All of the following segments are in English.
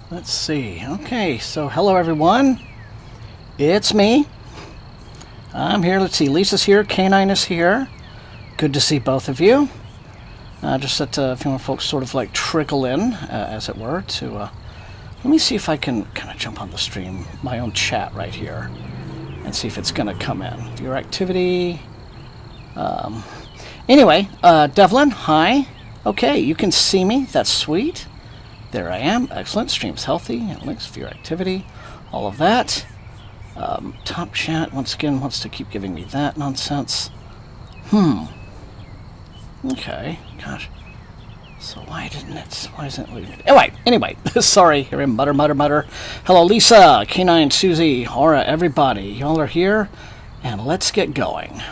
Let's see. Okay, so hello everyone. It's me. I'm here. Let's see. Lisa's here. Canine is here. Good to see both of you. Just let a few more folks sort of like trickle in, as it were, to... let me see if I can kind of jump on the stream, my own chat right here, and see if it's going to come in. Viewer activity. Anyway, Devlin, hi. Okay, you can see me. That's sweet. There I am. Excellent. Stream's healthy. Links, viewer activity, all of that. Top chat, once again, wants to keep giving me that nonsense. Okay. Gosh. So why isn't it leaving it? Anyway, sorry. Here in mutter. Hello, Lisa, Canine, Susie, Aura, everybody. Y'all are here, and let's get going.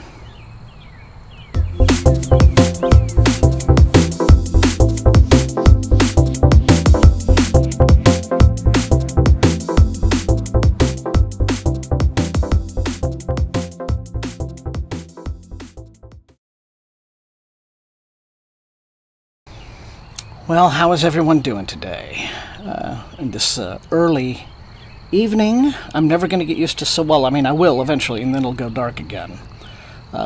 Well, how is everyone doing today? In this early evening, I'm never going to get used to so well. I mean, I will eventually, and then it'll go dark again.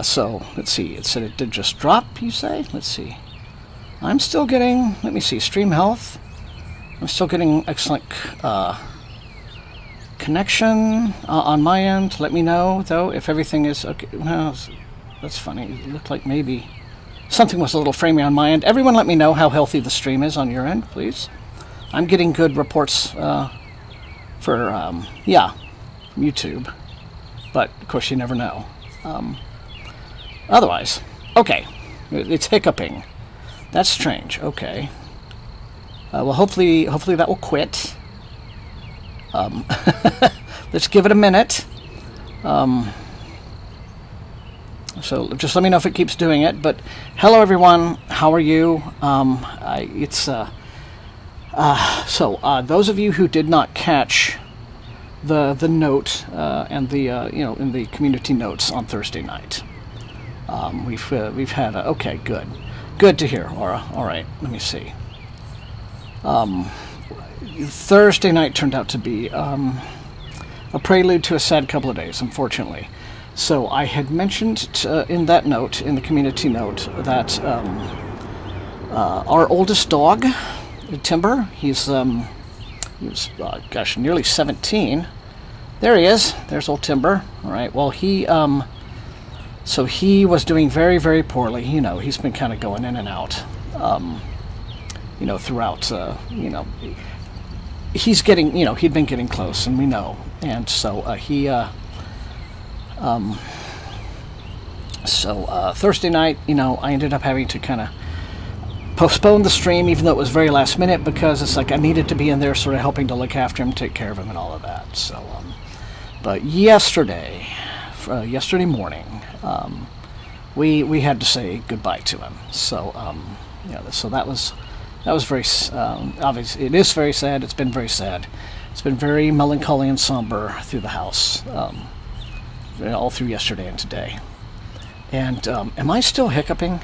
So, let's see. It said it did just drop, you say? Let's see. I'm still getting, let me see, stream health. I'm still getting excellent connection on my end. Let me know, though, if everything is okay. Well, that's funny. It looked like maybe something was a little framey on my end. Everyone let me know how healthy the stream is on your end, please. I'm getting good reports from YouTube. But, of course, you never know. Otherwise, okay. It's hiccuping. That's strange. Okay. Well, hopefully that will quit. Let's give it a minute. So just let me know if it keeps doing it. But hello, everyone. How are you? Those of you who did not catch the note and the in the community notes on Thursday night, we've had okay, good to hear, Aura. All right, let me see. Thursday night turned out to be a prelude to a sad couple of days, unfortunately. So I had mentioned in that note, in the community note, that our oldest dog, Timber, he was nearly 17. There he is. There's old Timber. All right. Well, he was doing very, very poorly. He's been kind of going in and out. Throughout. He's getting. He'd been getting close, and we know. And so Thursday night, I ended up having to kind of postpone the stream, even though it was very last minute, because it's like I needed to be in there sort of helping to look after him, take care of him, and all of that. So, but yesterday morning, we had to say goodbye to him. So, so that was very, obviously, it is very sad. It's been very sad. It's been very melancholy and somber through the house. All through yesterday and today. And am I still hiccuping?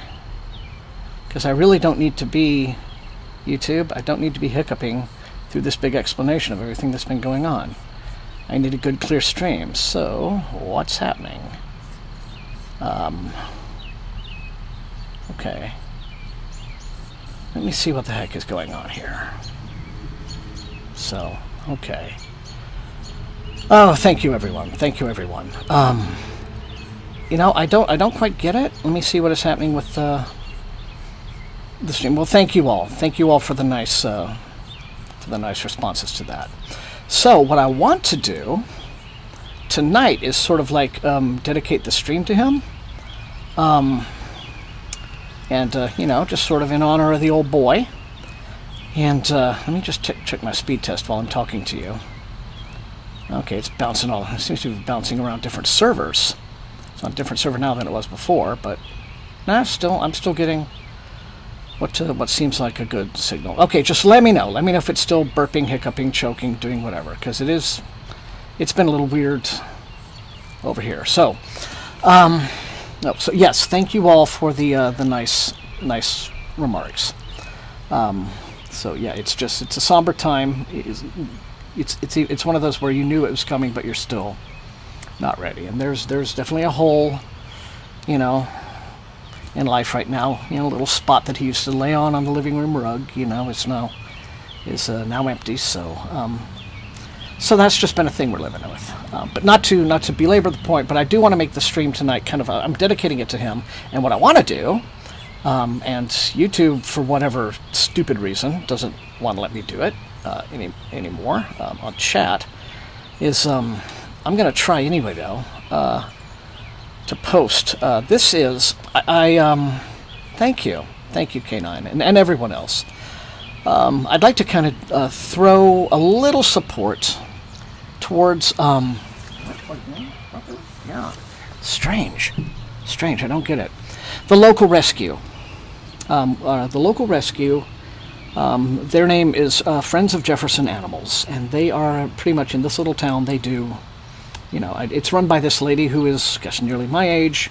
Because I really don't need to be YouTube. I don't need to be hiccuping through this big explanation of everything that's been going on. I need a good clear stream. So what's happening? Okay. Let me see what the heck is going on here. So, okay. Oh, thank you, everyone. Thank you, everyone. I don't quite get it. Let me see what is happening with the stream. Well, thank you all. Thank you all for the nice responses to that. So, what I want to do tonight is sort of like dedicate the stream to him, just sort of in honor of the old boy. And let me just check my speed test while I'm talking to you. Okay, it seems to be bouncing around different servers. It's on a different server now than it was before, but I'm still getting what seems like a good signal. Okay, just let me know. Let me know if it's still burping, hiccuping, choking, doing whatever, because it's been a little weird over here. So, yes, thank you all for the nice remarks. So yeah, it's a somber time. It's one of those where you knew it was coming, but you're still not ready. And there's definitely a hole, you know, in life right now. You know, a little spot that he used to lay on the living room rug, you know, is now empty. So so that's just been a thing we're living with. But not to belabor the point, but I do want to make the stream tonight kind of I'm dedicating it to him. And what I want to do, and YouTube, for whatever stupid reason, doesn't want to let me do it anymore on chat, is I'm going to try anyway, though, to post. This is... thank you, K9, and everyone else. I'd like to kind of throw a little support towards... yeah, strange, I don't get it. The local rescue. Their name is Friends of Jefferson Animals, and they are pretty much in this little town. They do, you know, it's run by this lady who is, I guess, nearly my age.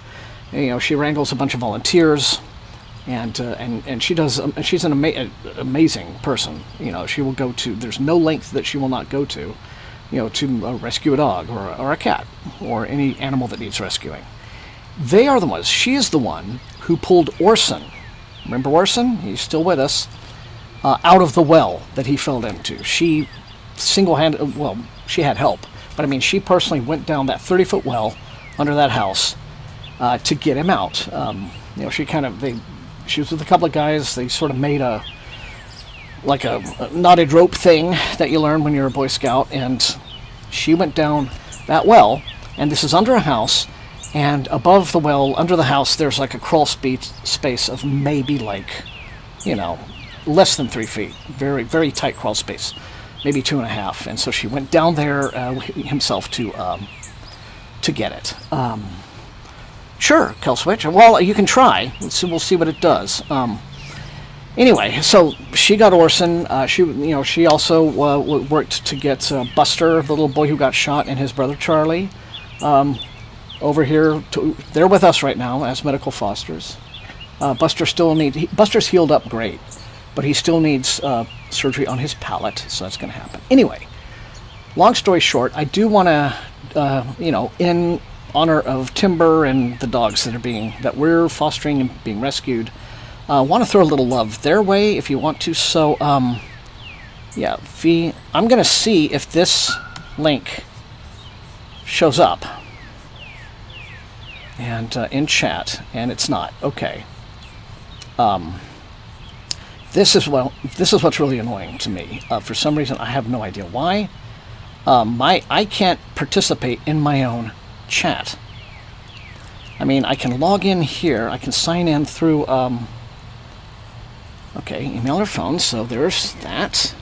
You know, she wrangles a bunch of volunteers, and she does. She's an amazing person. You know, she will go to. There's no length that she will not go to, you know, to rescue a dog or a cat or any animal that needs rescuing. They are the ones. She is the one who pulled Orson. Remember Orson? He's still with us. Out of the well that he fell into. She single-handed, well, she had help, but I mean, she personally went down that 30-foot well under that house to get him out. You know, she was with a couple of guys. They sort of made a knotted rope thing that you learn when you're a Boy Scout, and she went down that well, and this is under a house, and above the well, under the house, there's like a crawl space of maybe like, you know, less than 3 feet. Very, very tight crawl space, maybe 2.5. And so she went down there himself to get it. Sure, Kelswitch. Well, you can try. We'll see what it does. Anyway, so she got Orson. She also worked to get Buster, the little boy who got shot, and his brother Charlie, over here. They're with us right now as medical fosters. Buster's healed up great, but he still needs surgery on his palate, so that's going to happen. Anyway, long story short, I do want to, in honor of Timber and the dogs that we're fostering and being rescued, want to throw a little love their way if you want to. So, yeah, I'm going to see if this link shows up and in chat, and it's not. Okay. This is what's really annoying to me. For some reason, I have no idea why. I can't participate in my own chat. I mean, I can log in here. I can sign in through, okay, email or phone. So there's that.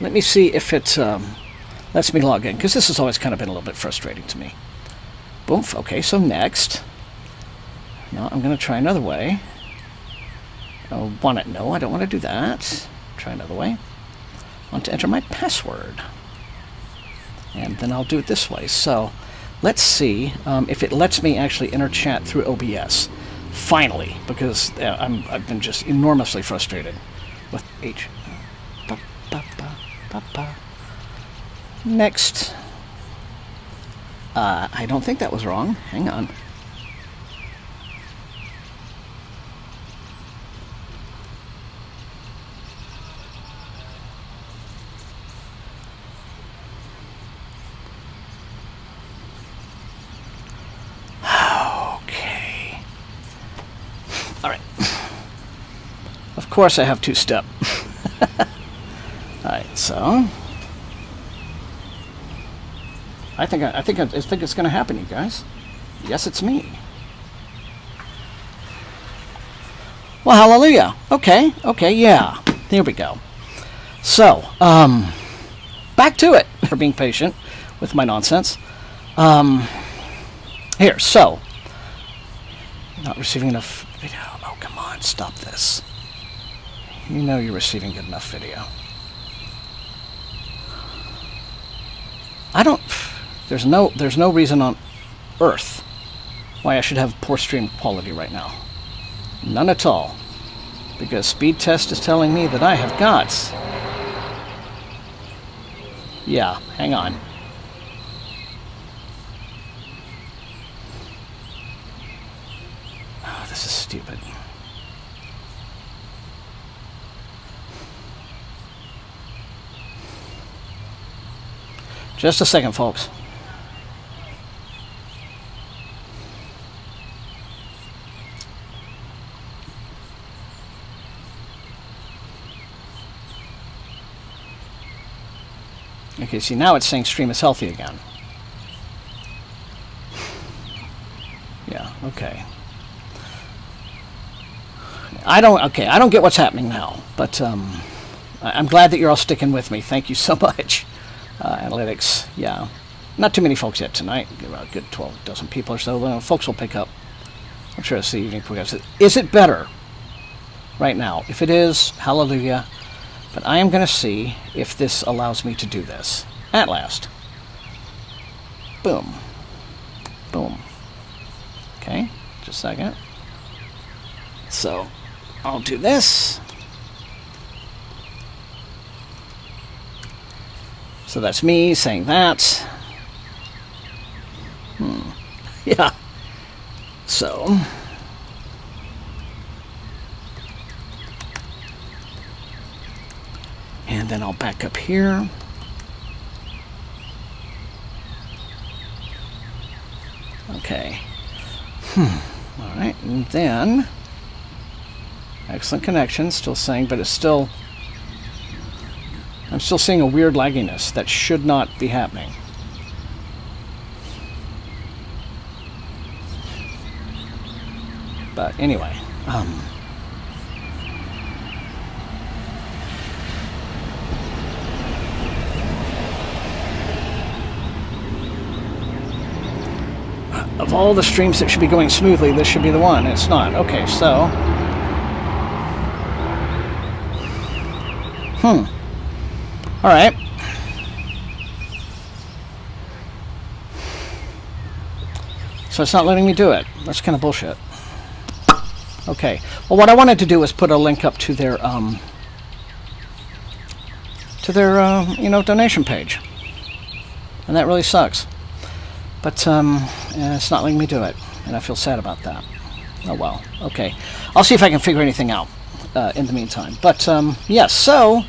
Let me see if it lets me log in, because this has always kind of been a little bit frustrating to me. Boom. Okay, so next. No, I'm going to try another way. No, I don't want to do that. Try another way. I want to enter my password. And then I'll do it this way. So let's see if it lets me actually enter chat through OBS. Finally, because I've been just enormously frustrated with H. Next. I don't think that was wrong. Hang on. Of course I have two-step. Alright, so I think it's gonna happen, you guys. Yes, it's me. Well, hallelujah. Okay, yeah. Here we go. So, back to it, for being patient with my nonsense. Here, so not receiving enough video. Oh, come on, stop this. You know you're receiving good enough video. There's no reason on earth why I should have poor stream quality right now. None at all. Because speed test is telling me that I have got... Yeah, hang on. Oh, this is stupid. Just a second, folks. Okay, see, now it's saying stream is healthy again. Yeah, okay. I don't get what's happening now, but I'm glad that you're all sticking with me. Thank you so much. Analytics, yeah. Not too many folks yet tonight. About a good 12 dozen people or so. Folks will pick up. I'm sure it's the evening program. Is it better right now? If it is, hallelujah. But I am going to see if this allows me to do this. At last. Boom. Boom. Okay, just a second. So, I'll do this. So that's me saying that. Yeah. So... And then I'll back up here. Okay. Alright, and then... Excellent connection, still saying, but it's still... I'm still seeing a weird lagginess that should not be happening. But anyway, of all the streams that should be going smoothly, this should be the one. It's not. Okay, so... Alright. So it's not letting me do it. That's kind of bullshit. Okay. Well, what I wanted to do was put a link up to their, donation page. And that really sucks. But, it's not letting me do it. And I feel sad about that. Oh, well. Okay. I'll see if I can figure anything out, in the meantime. But, yes, so...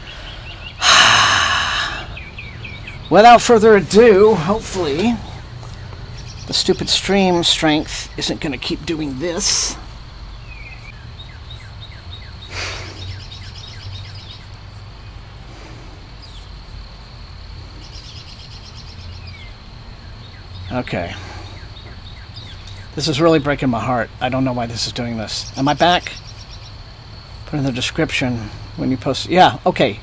Without further ado, hopefully, the stupid stream strength isn't going to keep doing this. Okay. This is really breaking my heart. I don't know why this is doing this. Am I back? Put in the description when you post... Yeah, okay.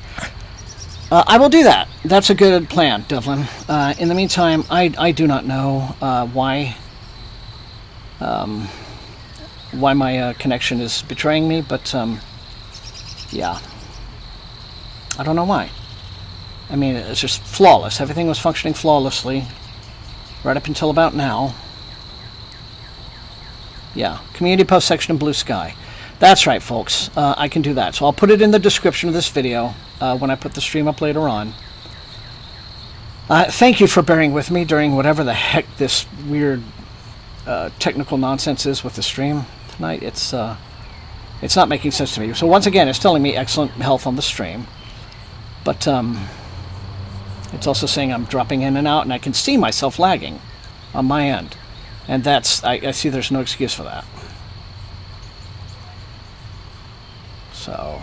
I will do that. That's a good plan, Devlin. In the meantime, I do not know why my connection is betraying me, but yeah. I don't know why. I mean, it's just flawless. Everything was functioning flawlessly right up until about now. Yeah, community post section in Bluesky. That's right, folks. I can do that. So I'll put it in the description of this video when I put the stream up later on. Thank you for bearing with me during whatever the heck this weird technical nonsense is with the stream tonight. It's not making sense to me. So once again, it's telling me excellent health on the stream. But it's also saying I'm dropping in and out, and I can see myself lagging on my end. And that's... I see there's no excuse for that. So...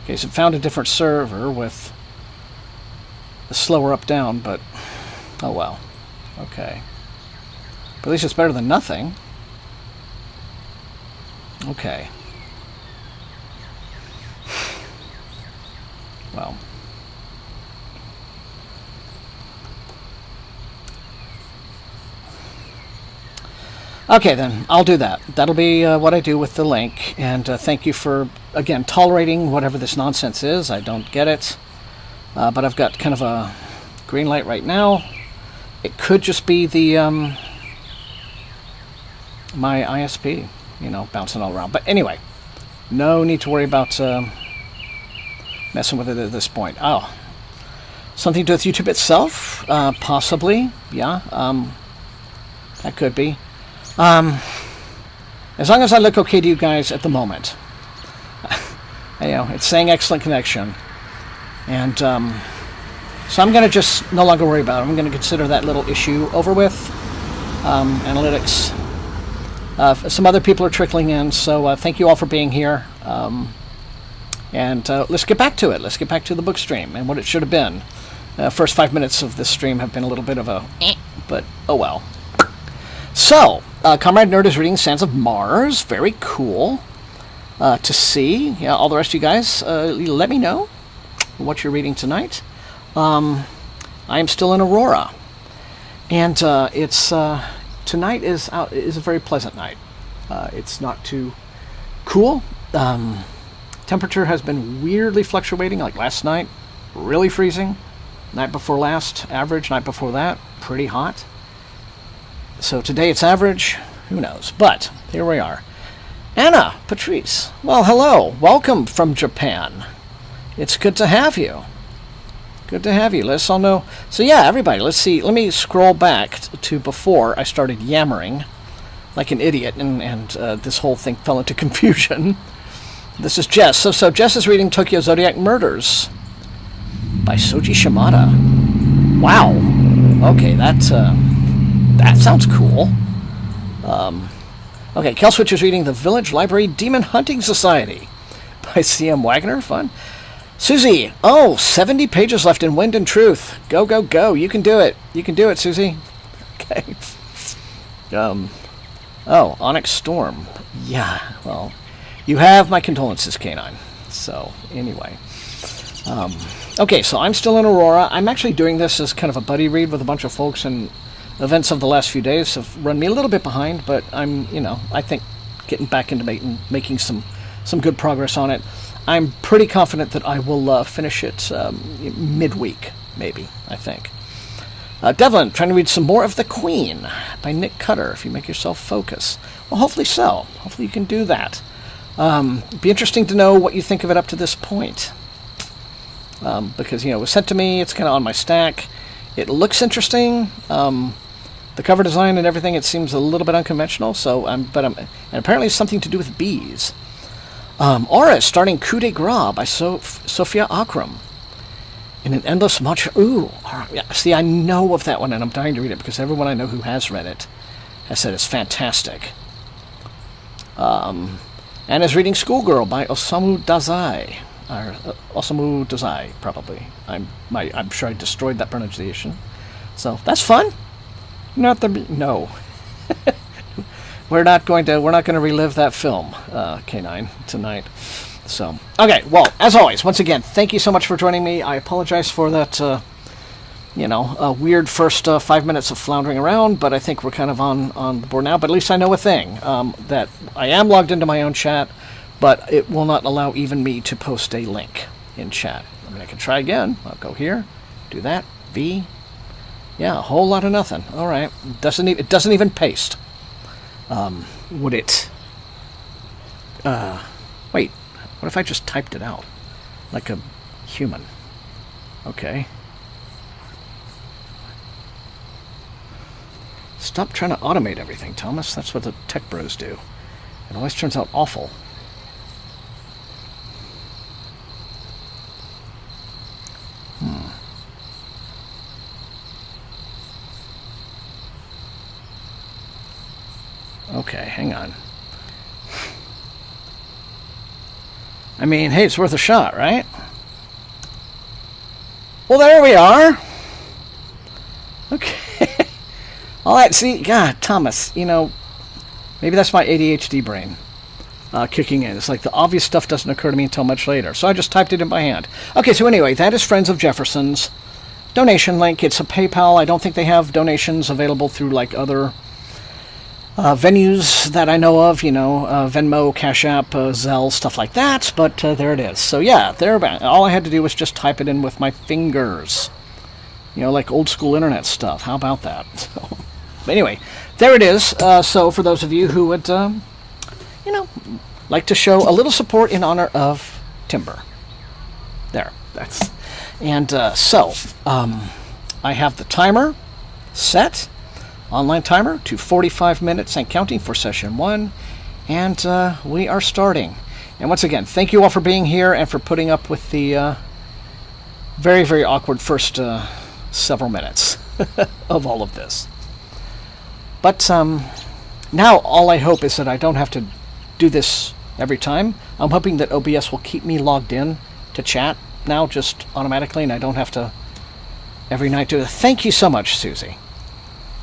Okay, so it found a different server with a slower up-down, but... Oh, well. Okay. But at least it's better than nothing. Okay. Well... Okay, then. I'll do that. That'll be what I do with the link. And thank you for, again, tolerating whatever this nonsense is. I don't get it. But I've got kind of a green light right now. It could just be the my ISP, bouncing all around. But anyway, no need to worry about messing with it at this point. Oh, something to do with YouTube itself? Possibly, yeah. That could be. As long as I look okay to you guys at the moment. It's saying excellent connection. And so I'm going to just no longer worry about it. I'm going to consider that little issue over with. Analytics. Some other people are trickling in, so thank you all for being here. And let's get back to it. Let's get back to the book stream and what it should have been. First 5 minutes of this stream have been a little bit of a but oh well. So, Comrade Nerd is reading Sands of Mars. Very cool to see. Yeah, all the rest of you guys, let me know what you're reading tonight. I am still in Aurora, and it's tonight is a very pleasant night. It's not too cool. Temperature has been weirdly fluctuating. Like last night, really freezing. Night before last, average. Night before that, pretty hot. So today it's average. Who knows? But here we are. Anna, Patrice. Well, hello. Welcome from Japan. It's good to have you. Good to have you. Let us all know. So yeah, everybody, let's see. Let me scroll back to before I started yammering like an idiot, and this whole thing fell into confusion. This is Jess. So Jess is reading Tokyo Zodiac Murders by Soji Shimada. Wow. Okay, that sounds cool. Okay, Kelswitch is reading The Village Library Demon Hunting Society by C.M. Wagner. Fun. Susie, 70 pages left in Wind and Truth. Go, go, go. You can do it. You can do it, Susie. Okay. Onyx Storm. Yeah, well, you have my condolences, Canine. So, anyway. Okay, so I'm still in Aurora. I'm actually doing this as kind of a buddy read with a bunch of folks, and events of the last few days have run me a little bit behind, but I'm, I think getting back into making some good progress on it. I'm pretty confident that I will finish it midweek, maybe, I think. Devlin, trying to read some more of The Queen by Nick Cutter, if you make yourself focus. Well, hopefully so. Hopefully you can do that. It'd be interesting to know what you think of it up to this point. Because, it was sent to me, it's kind of on my stack. It looks interesting. The cover design and everything, it seems a little bit unconventional, and apparently it's something to do with bees. Aura starting Coup de Grace by Sophia Akram in an endless much. Ooh, see, I know of that one, and I'm dying to read it because everyone I know who has read it has said it's fantastic. Anna's reading Schoolgirl by Osamu Dazai. Osamu Dazai, probably. I'm sure I destroyed that pronunciation. So that's fun. No. We're not going to relive that film, K9, tonight. So, okay, well, as always, once again, thank you so much for joining me. I apologize for that, weird first 5 minutes of floundering around, but I think we're kind of on the board now. But at least I know a thing, that I am logged into my own chat, but it will not allow even me to post a link in chat. I can try again. I'll go here, do that, V. Yeah, a whole lot of nothing. All right, it doesn't even paste. Would it? Wait, what if I just typed it out like a human? Okay. Stop trying to automate everything, Thomas. That's what the tech bros do. It always turns out awful. Okay, hang on. I mean, hey, it's worth a shot, right? Well, there we are. Okay. All right, see, God, Thomas, maybe that's my ADHD brain kicking in. It's like the obvious stuff doesn't occur to me until much later. So I just typed it in by hand. Okay, so anyway, that is Friends of Jefferson's donation link. It's a PayPal. I don't think they have donations available through, like, other venues that I know of, Venmo, Cash App, Zelle, stuff like that, but there it is. So yeah, all I had to do was just type it in with my fingers. Like old school internet stuff. How about that? So, But anyway, there it is. So for those of you who would, like to show a little support in honor of Timber. There, that's... And so, I have the timer set, online timer, to 45 minutes and counting for session 1. And we are starting. And once again, thank you all for being here and for putting up with the very, very awkward first several minutes of all of this. But now all I hope is that I don't have to do this every time. I'm hoping that OBS will keep me logged in to chat now just automatically, and I don't have to every night do it. Thank you so much, Susie.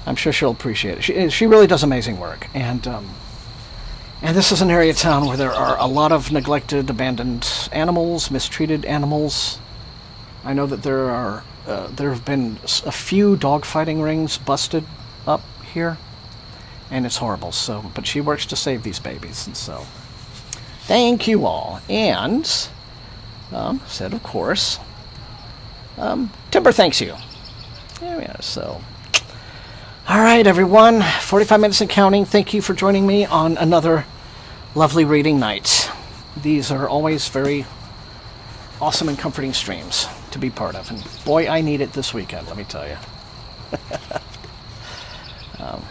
I'm sure she'll appreciate it. She really does amazing work. And this is an area of town where there are a lot of neglected, abandoned animals, mistreated animals. I know that there have been a few dogfighting rings busted up here, and it's horrible. So, but she works to save these babies, and so thank you all. And said, of course, Timber thanks you. Yeah. So, all right, everyone, 45 minutes and counting. Thank you for joining me on another lovely reading night. These are always very awesome and comforting streams to be part of, and boy, I need it this weekend, let me tell you. Well.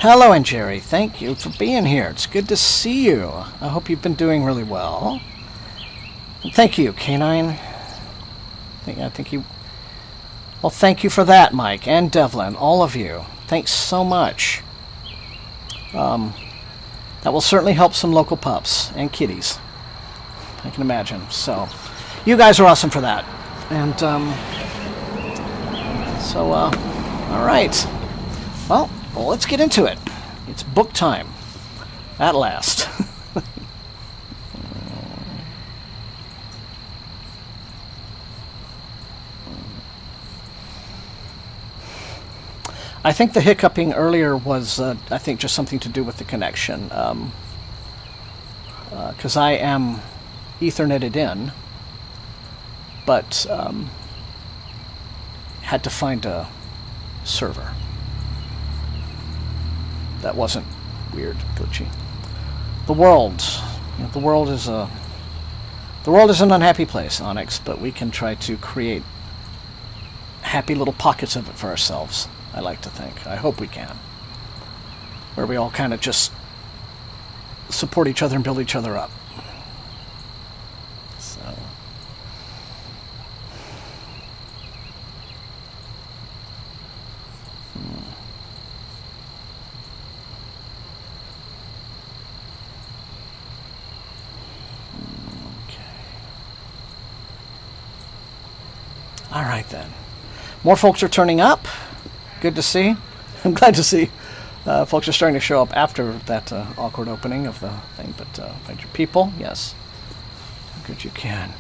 Hello, and Jerry. Thank you for being here. It's good to see you. I hope you've been doing really well. And thank you, Canine. I think you... Well, thank you for that, Mike and Devlin, all of you. Thanks so much. That will certainly help some local pups and kitties. I can imagine. So, you guys are awesome for that. And, all right. Well, let's get into it. It's book time. At last. I think the hiccuping earlier was, I think, just something to do with the connection. Because I am Etherneted in, but had to find a server. That wasn't weird, glitchy. The world is an unhappy place, Onyx, but we can try to create happy little pockets of it for ourselves. I like to think. I hope we can. Where we all kind of just support each other and build each other up. So. All right, then. More folks are turning up. Good to see. I'm glad to see folks are starting to show up after that awkward opening of the thing. But find your people. Yes. Good you can.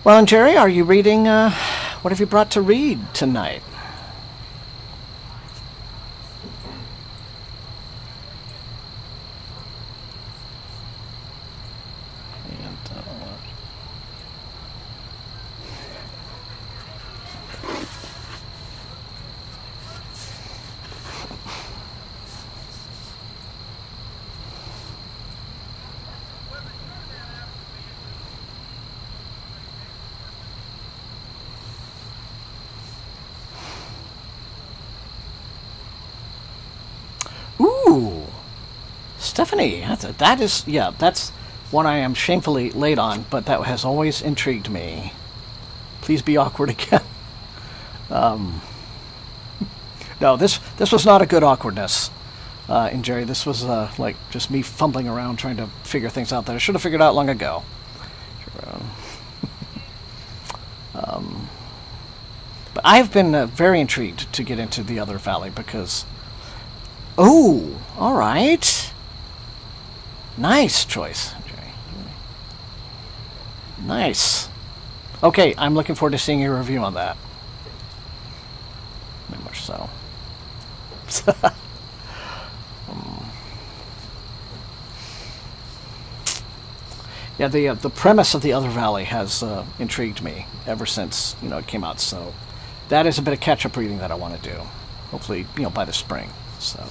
Well, and Jerry, are you reading? What have you brought to read tonight? Stephanie, that's one I am shamefully late on, but that has always intrigued me. Please be awkward again. No, this was not a good awkwardness in Jerry. This was like just me fumbling around trying to figure things out that I should have figured out long ago. But I've been very intrigued to get into the other valley because... Oh, all right. Nice choice. Nice. Okay, I'm looking forward to seeing your review on that. Very much so. Yeah, the premise of the Other Valley has intrigued me ever since it came out. So that is a bit of catch-up reading that I want to do. Hopefully, by the spring. So.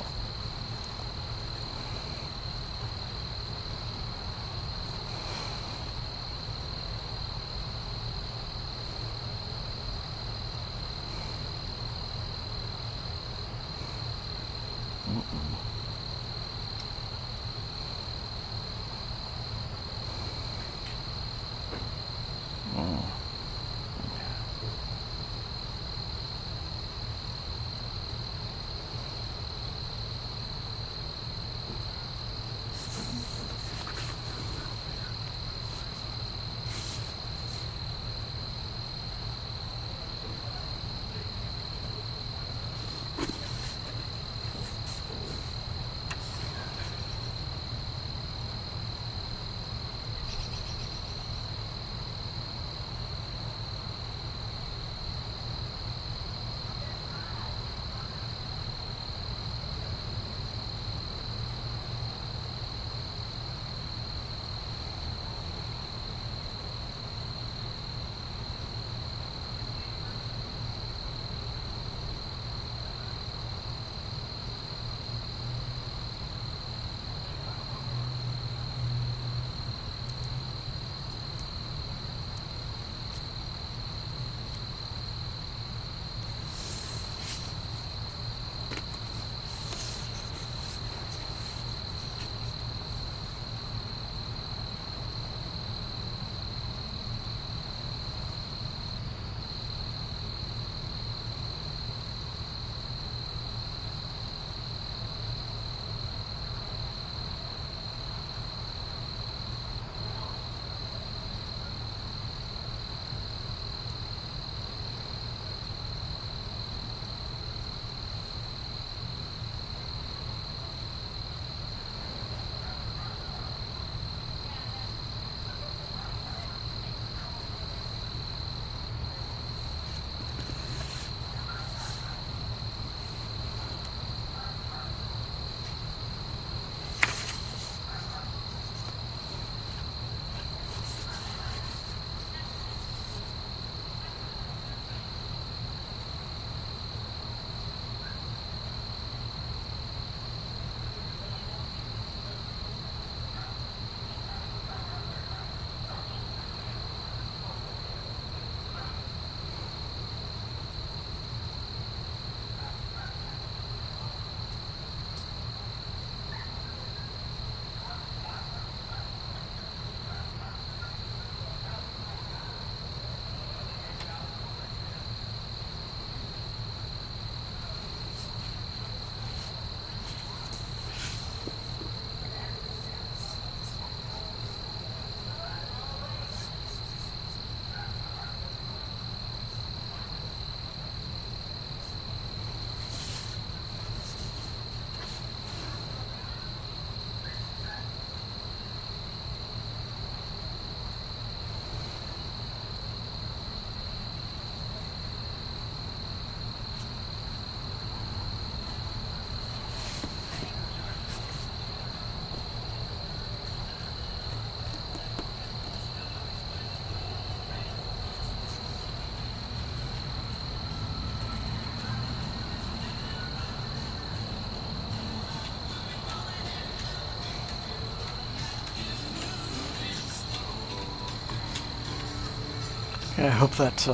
Yeah, I hope that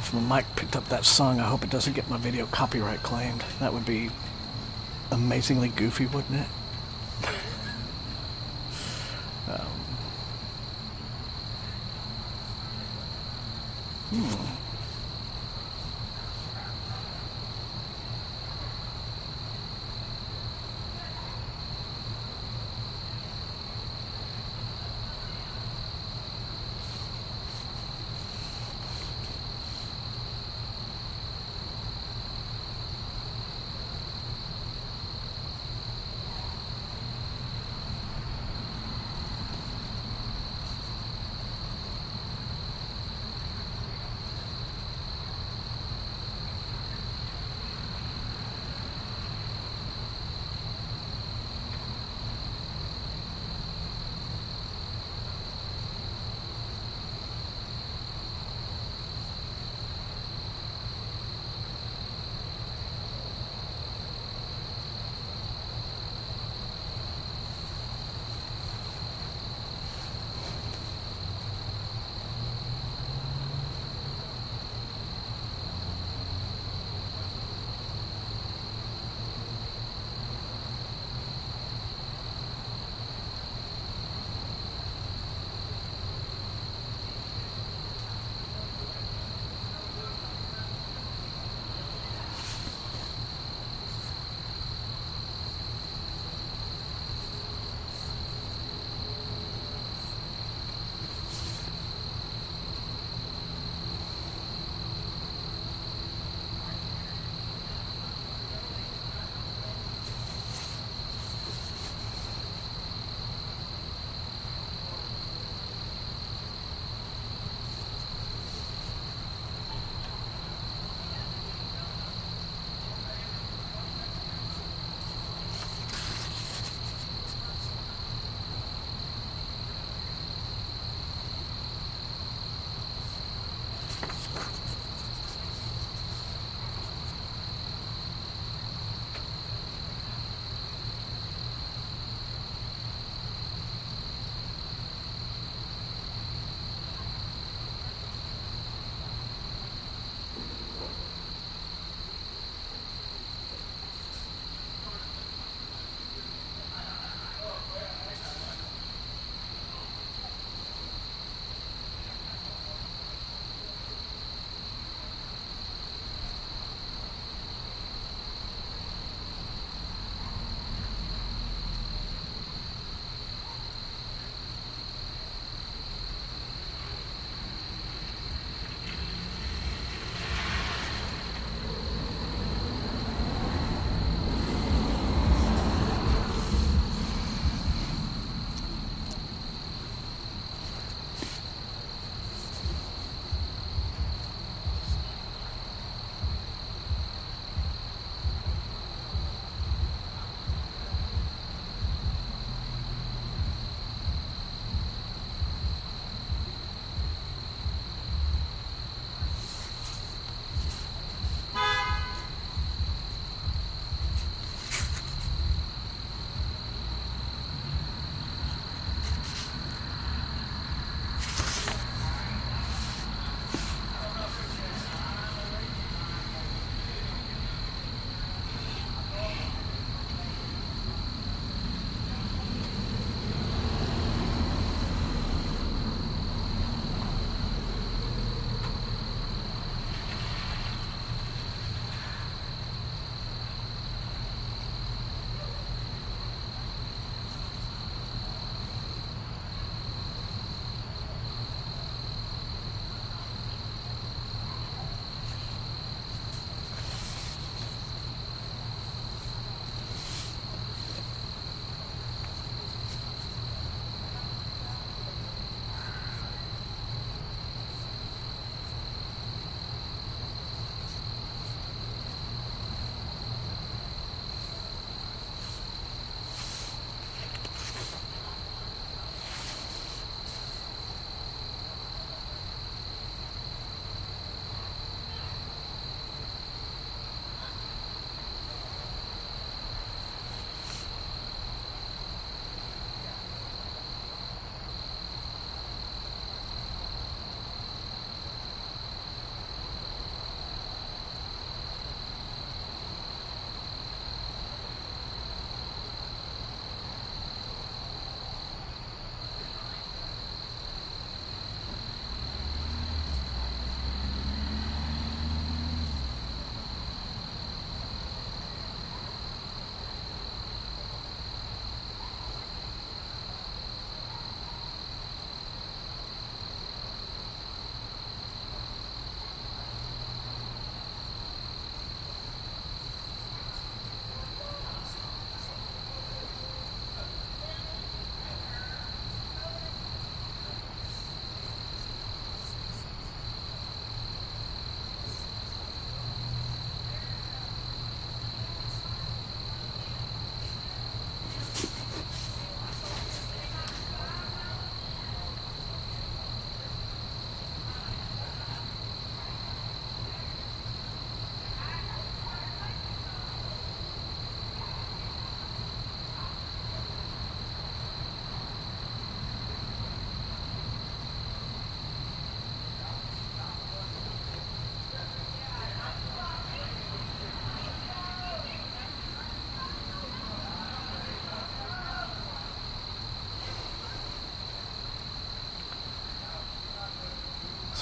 if my mic picked up that song, I hope it doesn't get my video copyright claimed. That would be amazingly goofy, wouldn't it?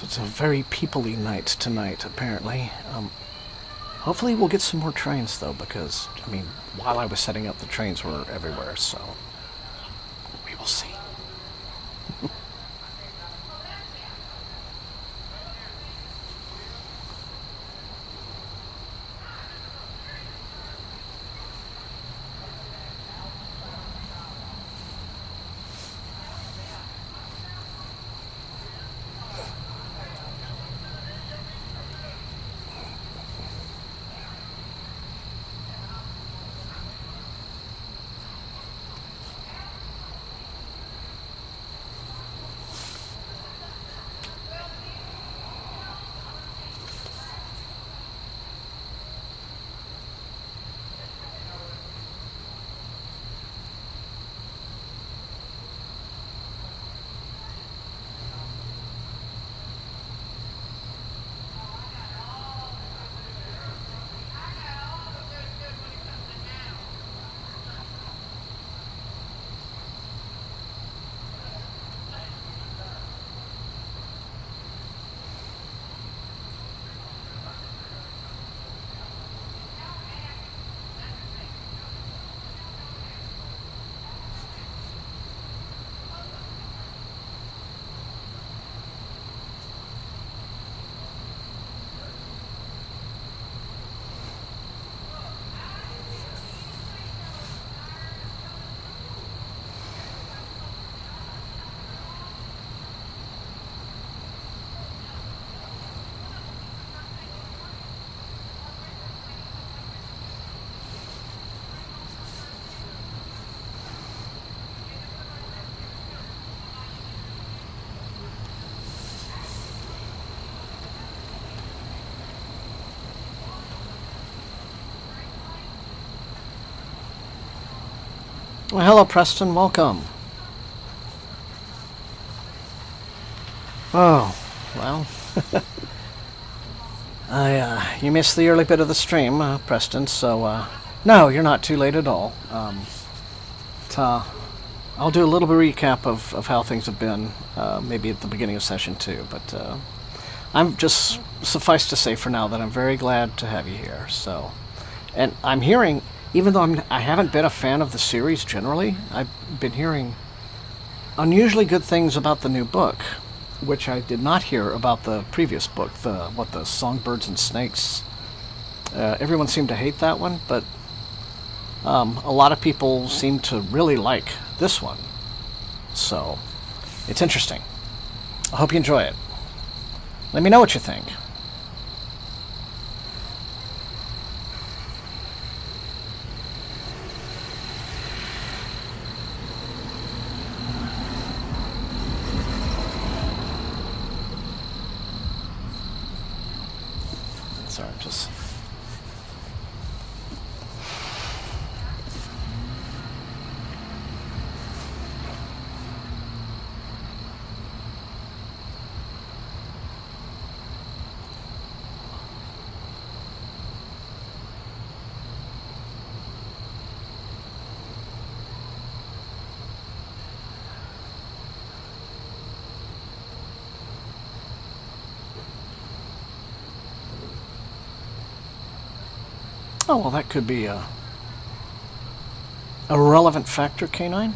it's a very people-y night tonight, apparently. Hopefully we'll get some more trains, though, because, I mean, while I was setting up, the trains were everywhere, so we will see. Well, hello, Preston. Welcome. Oh, well. You missed the early bit of the stream, Preston, so, no, you're not too late at all. I'll do a little bit of recap of how things have been, maybe at the beginning of session 2, but, I'm just, suffice to say for now that I'm very glad to have you here, so. And I'm hearing, even though I haven't been a fan of the series generally, I've been hearing unusually good things about the new book, which I did not hear about the previous book, the Songbirds and Snakes. Everyone seemed to hate that one, but a lot of people seem to really like this one. So, it's interesting. I hope you enjoy it. Let me know what you think. Sorry, just... Oh, well, that could be a relevant factor, K9. And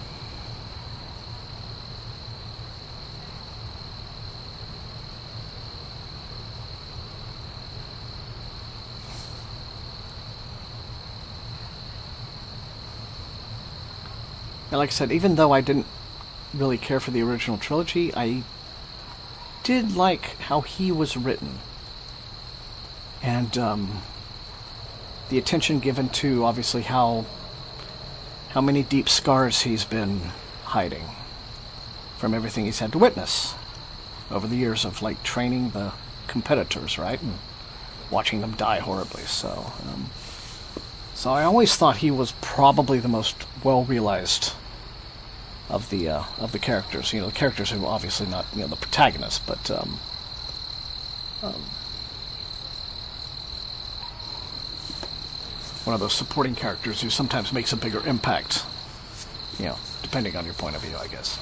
like I said, even though I didn't really care for the original trilogy, I did like how he was written. And, the attention given to, obviously, how many deep scars he's been hiding from everything he's had to witness over the years of, like, training the competitors, right? And watching them die horribly. So I always thought he was probably the most well-realized of the characters. You know, the characters who are obviously not, you know, the protagonists, but one of those supporting characters who sometimes makes a bigger impact, you know, depending on your point of view, I guess.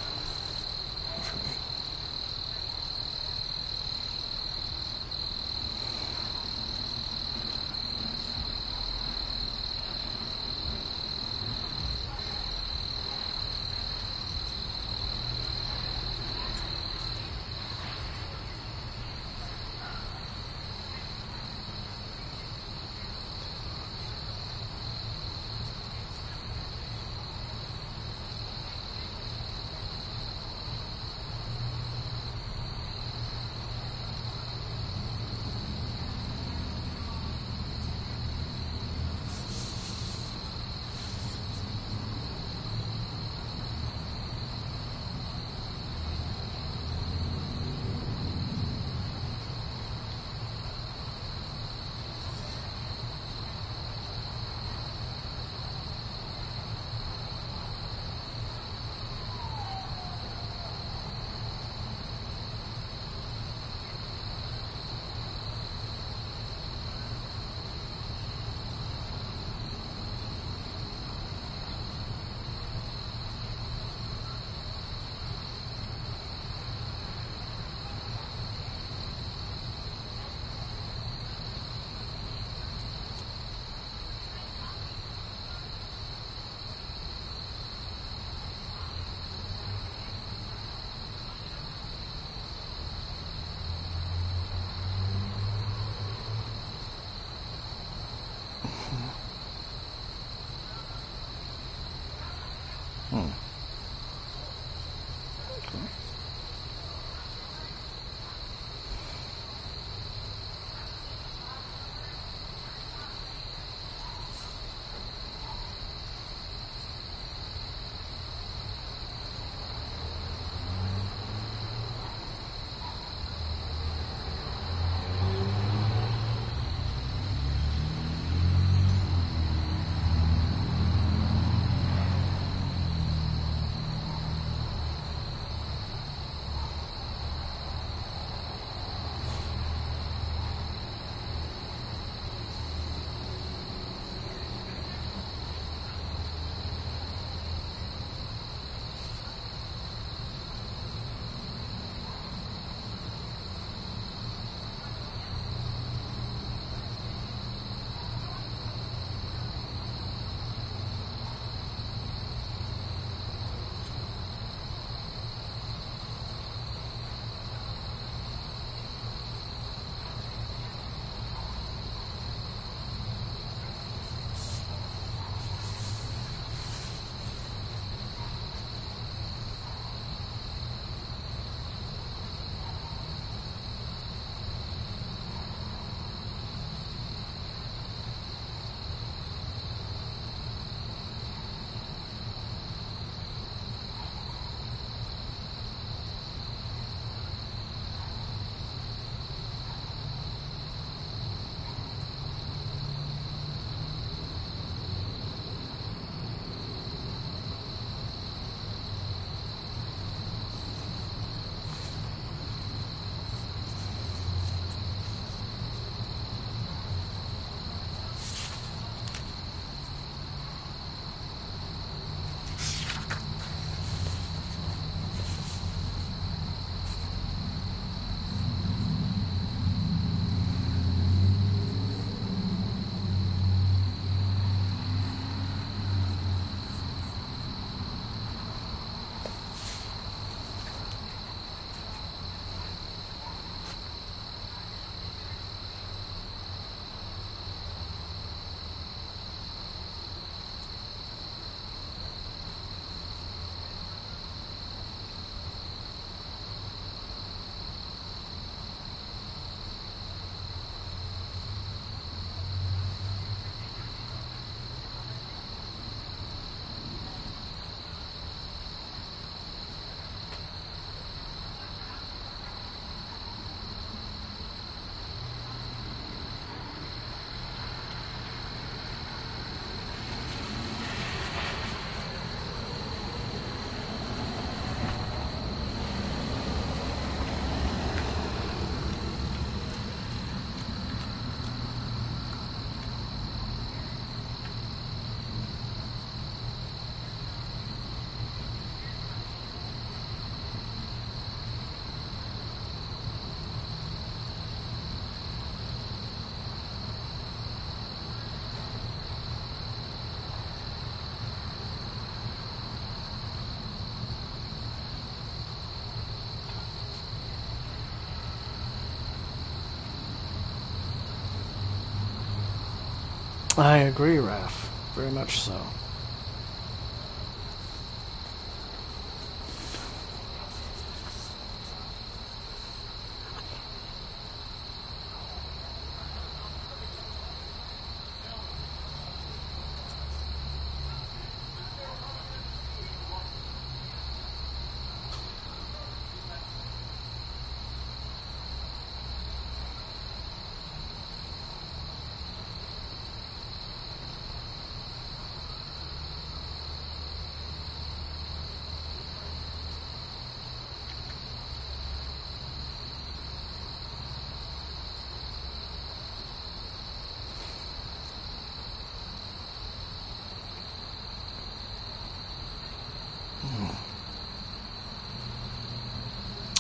I agree, Raph. Very much so.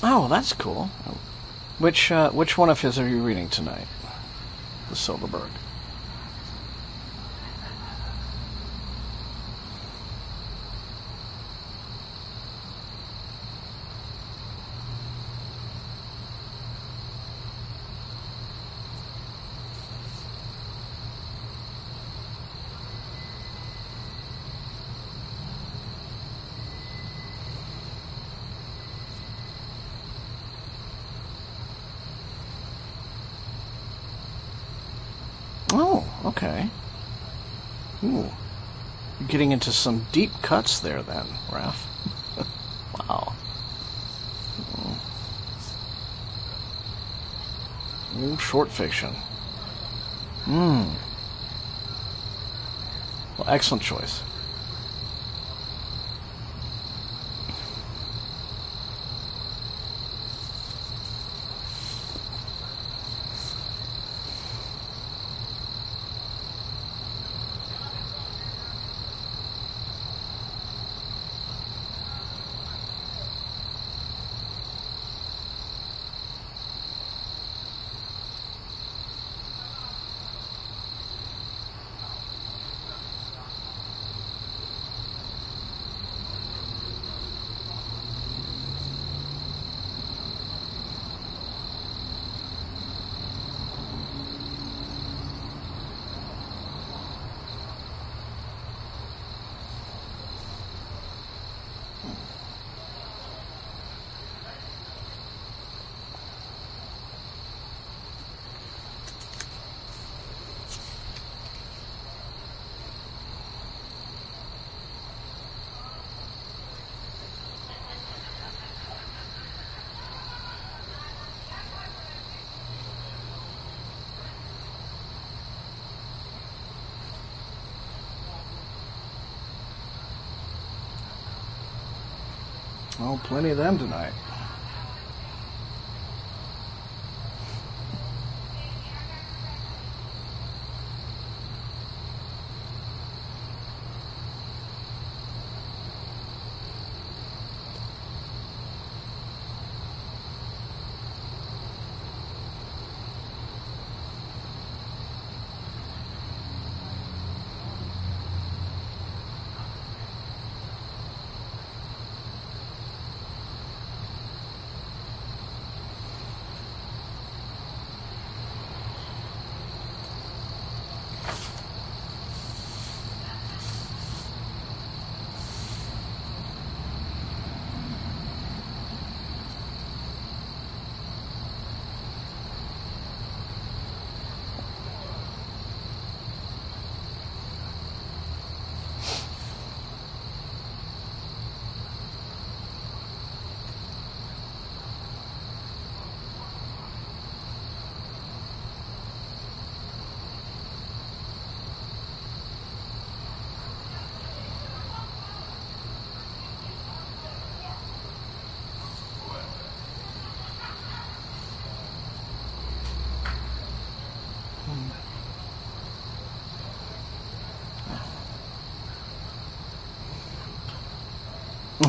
Oh, that's cool. Which one of his are you reading tonight? The Silverberg. Oh, okay. Ooh. You're getting into some deep cuts there then, Raph. Wow. Ooh, short fiction. Well, excellent choice. Oh, plenty of them tonight.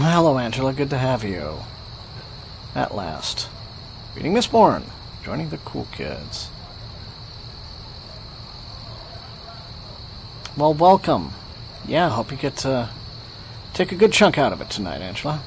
Hello, Angela. Good to have you. At last. Reading Miss Bourne. Joining the cool kids. Well, welcome. Yeah, hope you get to take a good chunk out of it tonight, Angela.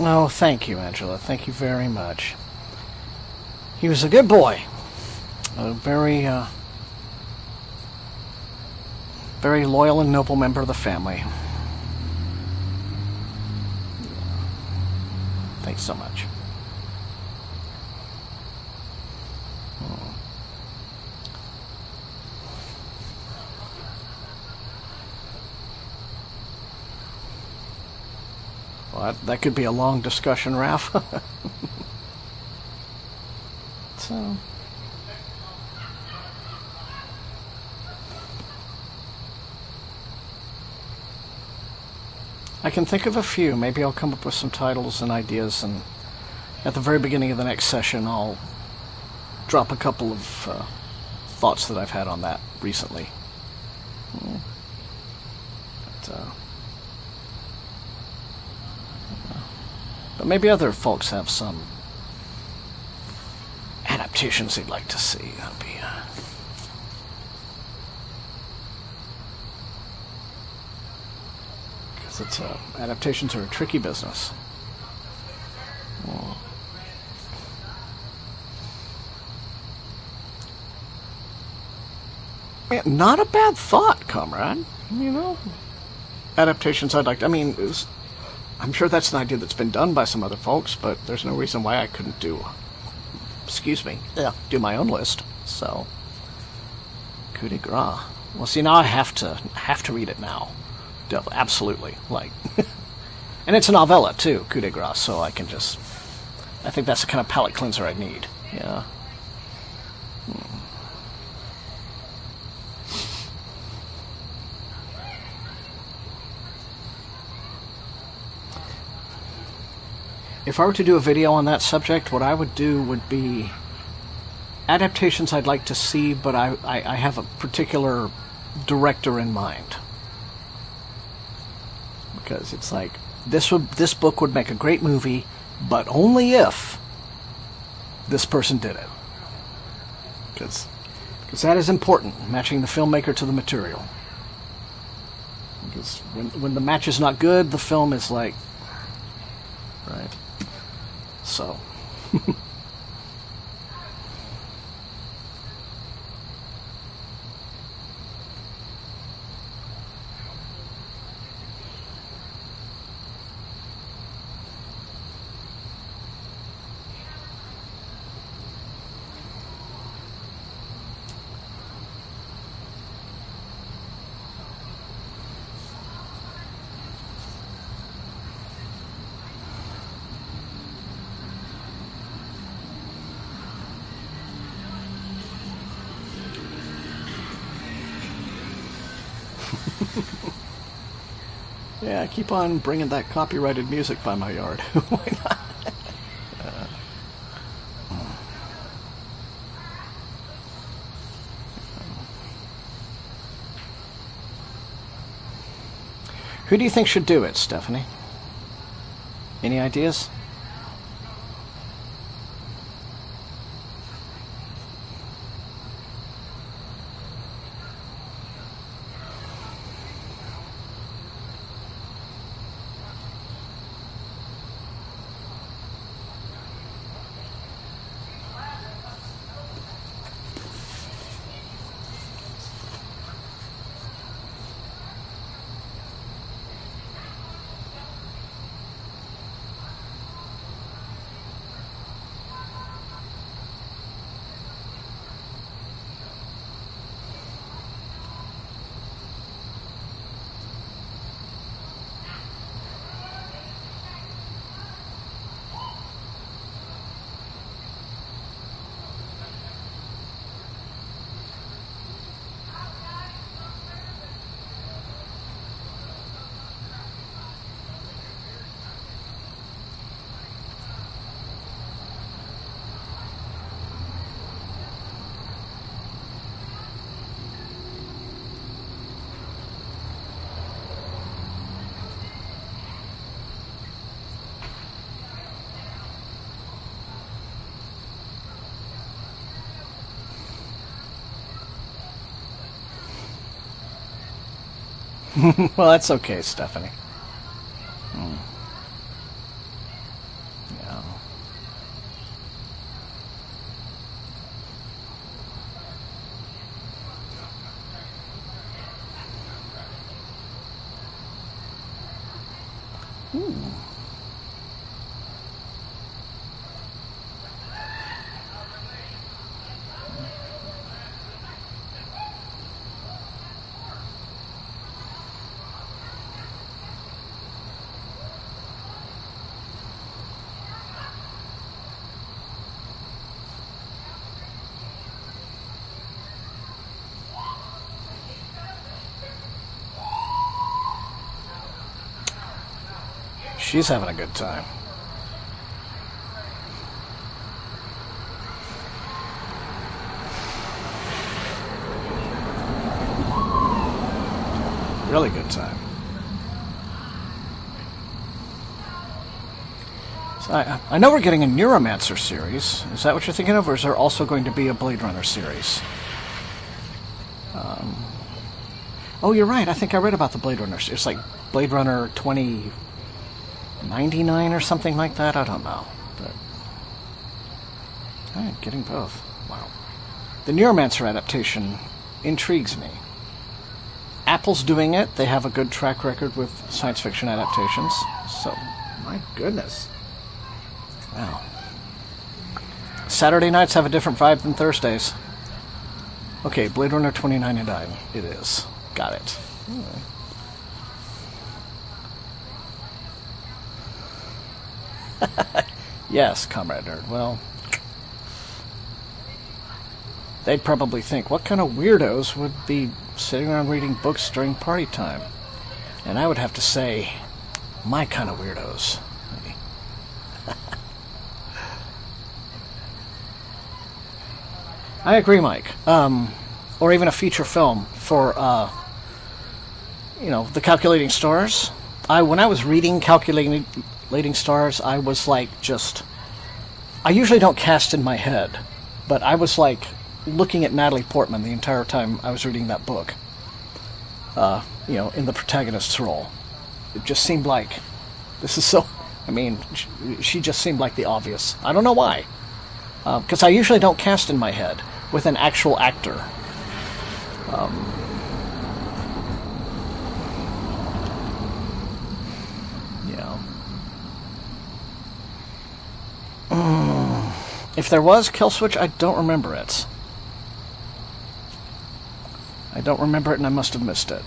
Oh, thank you, Angela. Thank you very much. He was a good boy. A very, very loyal and noble member of the family. Thanks so much. Well, that could be a long discussion, Ralph. So, I can think of a few. Maybe I'll come up with some titles and ideas, and at the very beginning of the next session I'll drop a couple of thoughts that I've had on that recently. But maybe other folks have some adaptations they'd like to see. That'd be Because adaptations are a tricky business. Yeah, not a bad thought, comrade. You know, adaptations I'd like to, I mean, I'm sure that's an idea that's been done by some other folks, but there's no reason why I couldn't do my own list. So, coup de grace. Well, see, now I have to read it now. Absolutely, like, and it's a novella too, coup de grace. So I can just, I think that's the kind of palate cleanser I need. Yeah. If I were to do a video on that subject, what I would do would be adaptations I'd like to see, but I have a particular director in mind. Because it's like, this book would make a great movie, but only if this person did it. Because that is important, matching the filmmaker to the material. Because when the match is not good, the film is like, right? So. Yeah, keep on bringing that copyrighted music by my yard. Why not? Who do you think should do it, Stephanie? Any ideas? Well, that's okay, Stephanie. Yeah. She's having a good time. Really good time. So I know we're getting a Neuromancer series. Is that what you're thinking of, or is there also going to be a Blade Runner series? Oh, you're right. I think I read about the Blade Runner. It's like Blade Runner 2099 or something like that. I don't know. But I'm getting both. Wow. The Neuromancer adaptation intrigues me. Apple's doing it. They have a good track record with science fiction adaptations. So, my goodness. Wow. Saturday nights have a different vibe than Thursdays. Okay, Blade Runner 2099. It is. Got it. Yes, Comrade Nerd. Well, they'd probably think, what kind of weirdos would be sitting around reading books during party time? And I would have to say, my kind of weirdos. I agree, Mike. Or even a feature film for, the Calculating Stars. When I was reading Calculating Stars, I was like I usually don't cast in my head, but I was like looking at Natalie Portman the entire time I was reading that book, in the protagonist's role. It just seemed like, she just seemed like the obvious. I don't know why. Because I usually don't cast in my head with an actual actor. If there was Kill Switch, I don't remember it. I don't remember it, and I must have missed it.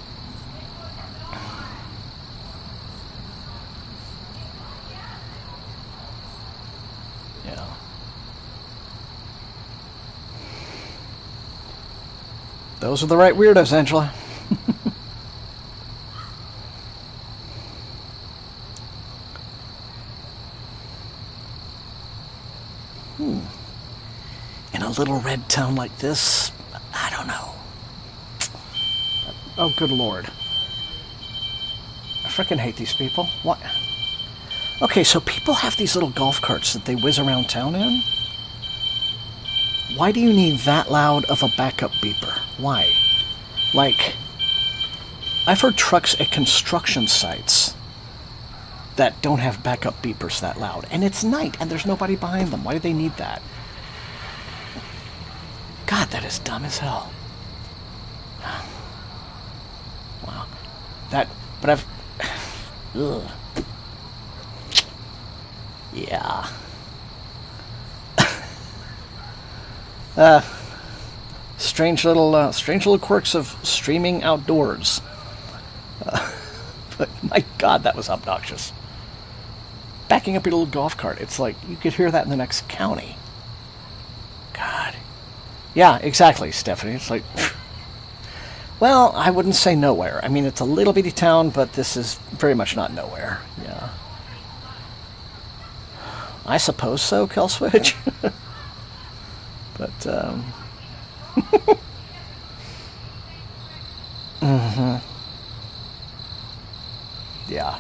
Yeah. Those are the right weirdos, Angela. In a little red town like this, I don't know. Oh, good Lord. I frickin' hate these people. What? Okay, so people have these little golf carts that they whiz around town in? Why do you need that loud of a backup beeper? Why? Like, I've heard trucks at construction sites that don't have backup beepers that loud. And it's night, and there's nobody behind them. Why do they need that? God, that is dumb as hell. Wow. But I've... Ugh. Yeah. Strange little quirks of streaming outdoors. But my God, that was obnoxious. Backing up your little golf cart, it's like you could hear that in the next county. God. Yeah, exactly, Stephanie. It's like, well, I wouldn't say nowhere. I mean, it's a little bitty town, but this is very much not nowhere. Yeah. I suppose so, Killswitch. But, mm-hmm. Yeah.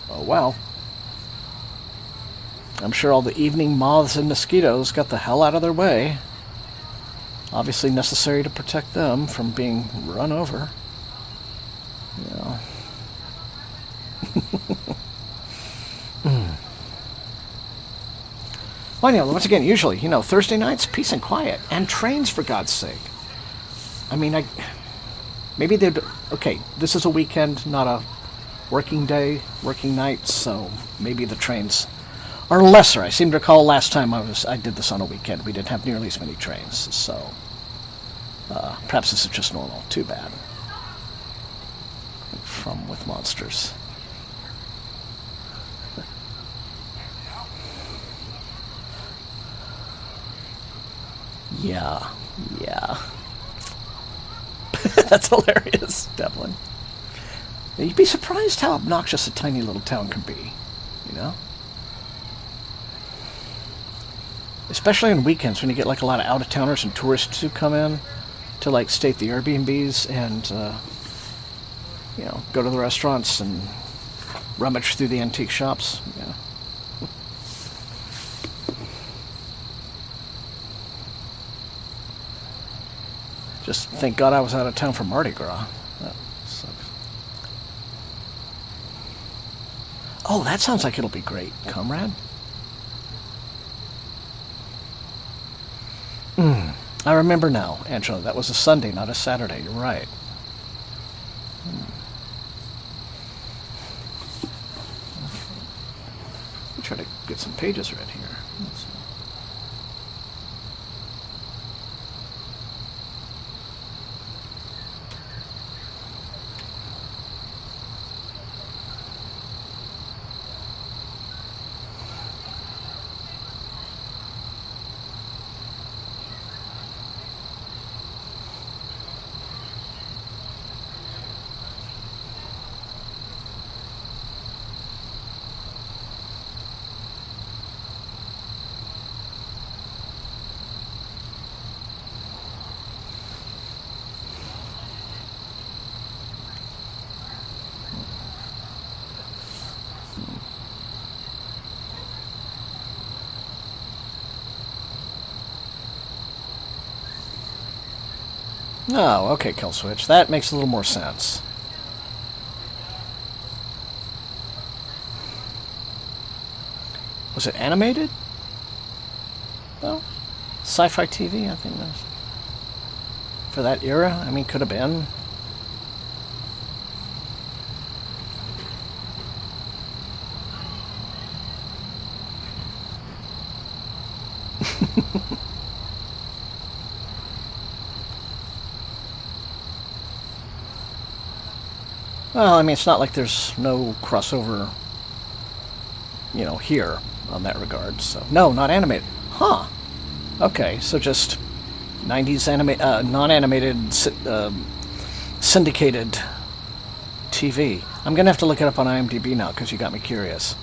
Oh, well. I'm sure all the evening moths and mosquitoes got the hell out of their way. Obviously necessary to protect them from being run over. Yeah. Well, yeah, once again, usually, Thursday nights, peace and quiet. And trains, for God's sake. I mean, maybe they'd... Okay, this is a weekend, not a working day, working night, so maybe the trains are lesser. I seem to recall last time I did this on a weekend, we didn't have nearly as many trains, so perhaps this is just normal. Too bad. From With Monsters. Yeah. That's hilarious, Devlin. You'd be surprised how obnoxious a tiny little town can be, Especially on weekends when you get like a lot of out-of-towners and tourists who come in to like stay at the Airbnbs and, go to the restaurants and rummage through the antique shops. Yeah. Just thank God I was out of town for Mardi Gras. Oh, that sounds like it'll be great, comrade. I remember now, Angela. That was a Sunday, not a Saturday. You're right. Let me try to get some pages read here. Let's see. Oh, okay, Kill Switch. That makes a little more sense. Was it animated? Well, sci-fi TV, I think that's... For that era? I mean, could have been. Well, I mean, it's not like there's no crossover, you know, here on that regard. So no, not animated. Huh. Okay, so just 90s non-animated syndicated TV. I'm gonna have to look it up on IMDb now because you got me curious.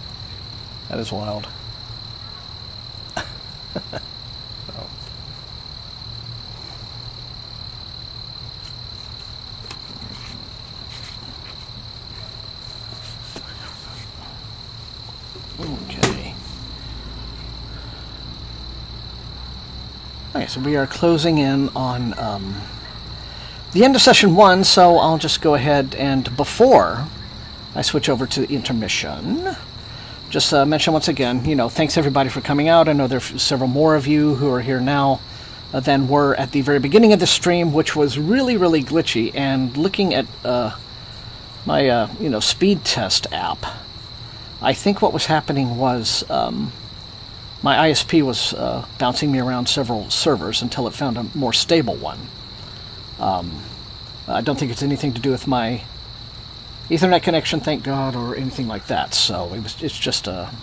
That is wild. Okay, so we are closing in on the end of session 1, so I'll just go ahead and, before I switch over to the intermission, just mention once again, you know, thanks everybody for coming out. I know there are several more of you who are here now than were at the very beginning of the stream, which was really, really glitchy. And looking at my, you know, speed test app, I think what was happening was my ISP was bouncing me around several servers until it found a more stable one. I don't think it's anything to do with my Ethernet connection, thank God, or anything like that. So it's just out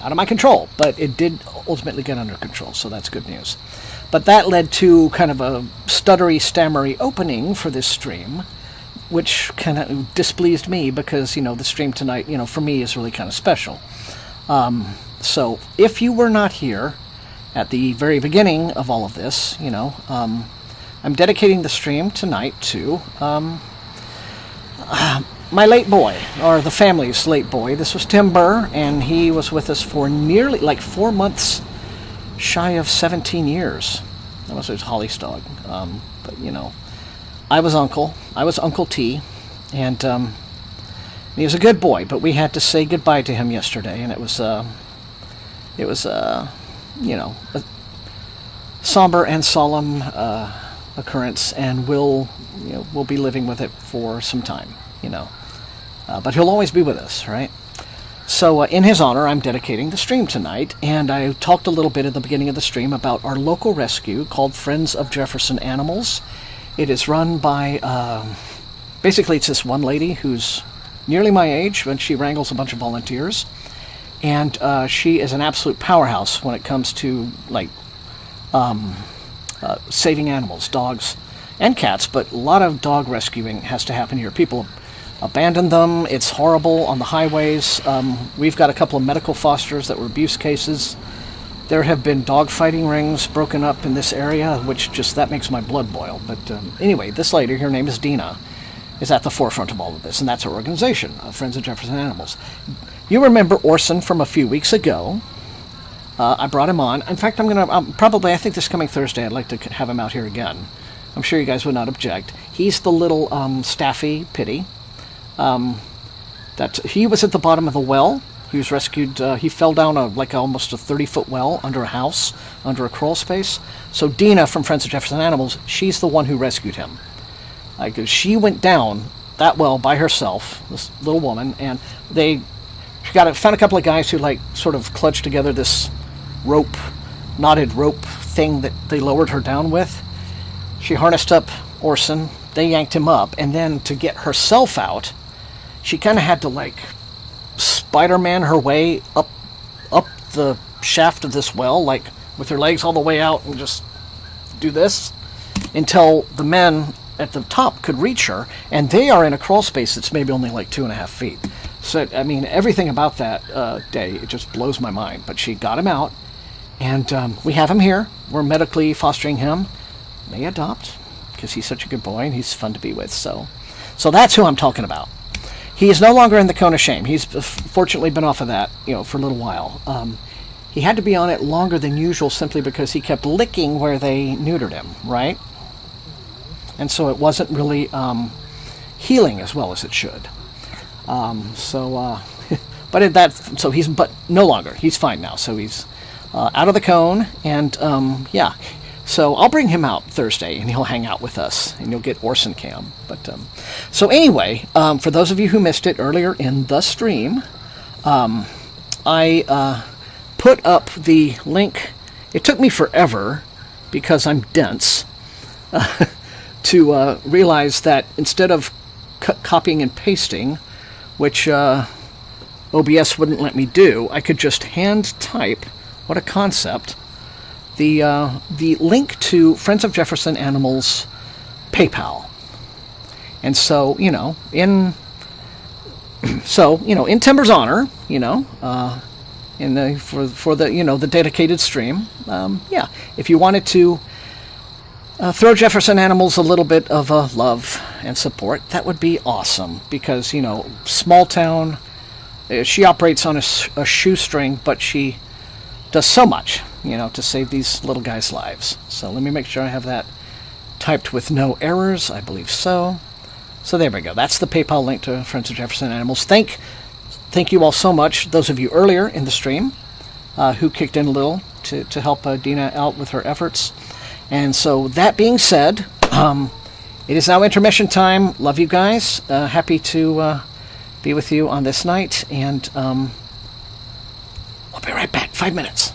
of my control, but it did ultimately get under control, so that's good news. But that led to kind of a stuttery, stammery opening for this stream, which kind of displeased me because, you know, the stream tonight, you know, for me is really kind of special. So if you were not here at the very beginning of all of this, you know, I'm dedicating the stream tonight to my late boy, or the family's late boy. This was Tim Burr, and he was with us for nearly, like, 4 months shy of 17 years. That was his Holly's dog. But, you know, I was Uncle T, and he was a good boy, but we had to say goodbye to him yesterday, and it was you know, a somber and solemn occurrence, and we'll be living with it for some time, you know. But he'll always be with us, right? So in his honor, I'm dedicating the stream tonight, and I talked a little bit at the beginning of the stream about our local rescue called Friends of Jefferson Animals. It is run by, basically it's this one lady who's nearly my age, and she wrangles a bunch of volunteers. And she is an absolute powerhouse when it comes to, like, saving animals, dogs and cats, but a lot of dog rescuing has to happen here. People abandon them. It's horrible on the highways. We've got a couple of medical fosters that were abuse cases. There have been dog fighting rings broken up in this area, which just, that makes my blood boil. But anyway, this lady, her name is Dina, is at the forefront of all of this, and that's our organization, Friends of Jefferson Animals. You remember Orson from a few weeks ago. I brought him on. In fact, I'm going to, probably, I think this coming Thursday, I'd like to have him out here again. I'm sure you guys would not object. He's the little Staffy Pitty. that he was at the bottom of the well. He was rescued. He fell down almost a 30-foot well under a house, under a crawl space. So Dina from Friends of Jefferson Animals, she's the one who rescued him. She went down that well by herself, this little woman, and found a couple of guys who sort of clutched together this knotted rope thing that they lowered her down with. She harnessed up Orson. They yanked him up, and then to get herself out, she kind of had to Spider-Man her way up the shaft of this well, with her legs all the way out, and just do this until the men at the top could reach her, and they are in a crawl space that's maybe only 2.5 feet. So, I mean, everything about that day, it just blows my mind. But she got him out, and we have him here. We're medically fostering him. May adopt, because he's such a good boy, and he's fun to be with. So that's who I'm talking about. He is no longer in the cone of shame. He's fortunately been off of that, for a little while. He had to be on it longer than usual simply because he kept licking where they neutered him, right? And so it wasn't really healing as well as it should. But no longer. He's fine now. So he's out of the cone, and yeah. So I'll bring him out Thursday, and he'll hang out with us, and you'll get Orson Cam. But so anyway, for those of you who missed it earlier in the stream, I put up the link. It took me forever because I'm dense to realize that instead of copying and pasting, which OBS wouldn't let me do, I could just hand type. What a concept! The link to Friends of Jefferson Animals PayPal, and so in Timber's honor, for the dedicated stream, yeah, if you wanted to throw Jefferson Animals a little bit of love and support, that would be awesome, because small town, she operates on a shoestring, but she does so much to save these little guys' lives. So let me make sure I have that typed with no errors. I believe so. So there we go. That's the PayPal link to Friends of Jefferson Animals. Thank you all so much, those of you earlier in the stream who kicked in a little to help Dina out with her efforts. And so that being said, it is now intermission time. Love you guys. Happy to be with you on this night. And we'll be right back. 5 minutes.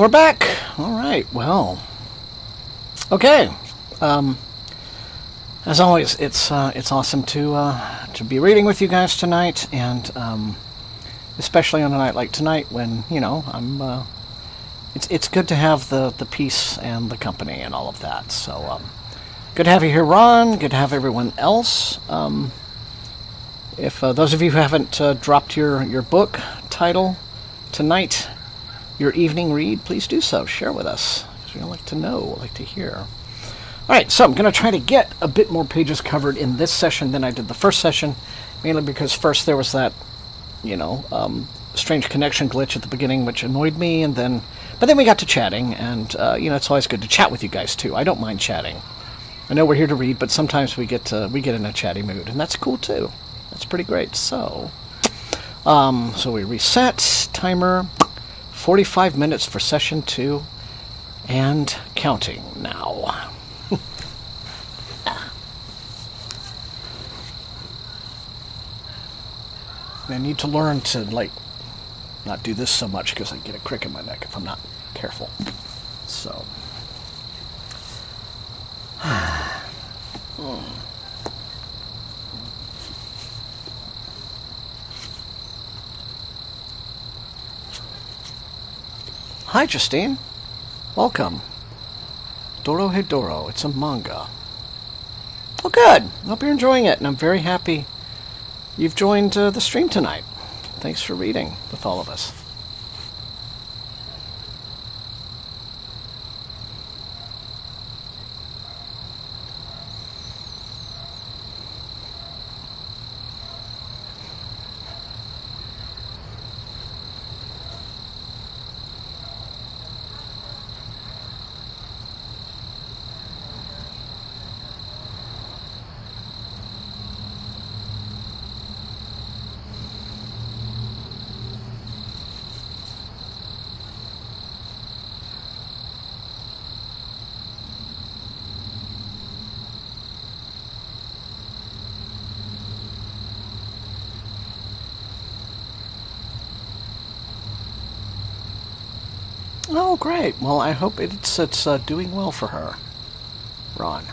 And we're back. All right. Well. Okay. As always, it's awesome to be reading with you guys tonight, and especially on a night like tonight when I'm. It's good to have the peace and the company and all of that. So good to have you here, Ron. Good to have everyone else. If those of you who haven't dropped your book title tonight, your evening read, please do so. Share with us. We'd like to know, like to hear. All right, so I'm going to try to get a bit more pages covered in this session than I did the first session, mainly because first there was that, strange connection glitch at the beginning, which annoyed me, but then we got to chatting, and it's always good to chat with you guys too. I don't mind chatting. I know we're here to read, but sometimes we get in a chatty mood, and that's cool too. That's pretty great. So we reset timer. 45 minutes for session 2, and counting now. I need to learn to, not do this so much because I get a crick in my neck if I'm not careful. So. Hi, Justine. Welcome. Doro Hedoro. It's a manga. Oh, good. I hope you're enjoying it, and I'm very happy you've joined the stream tonight. Thanks for reading with all of us. Oh, great. Well, I hope it's doing well for her, Ron.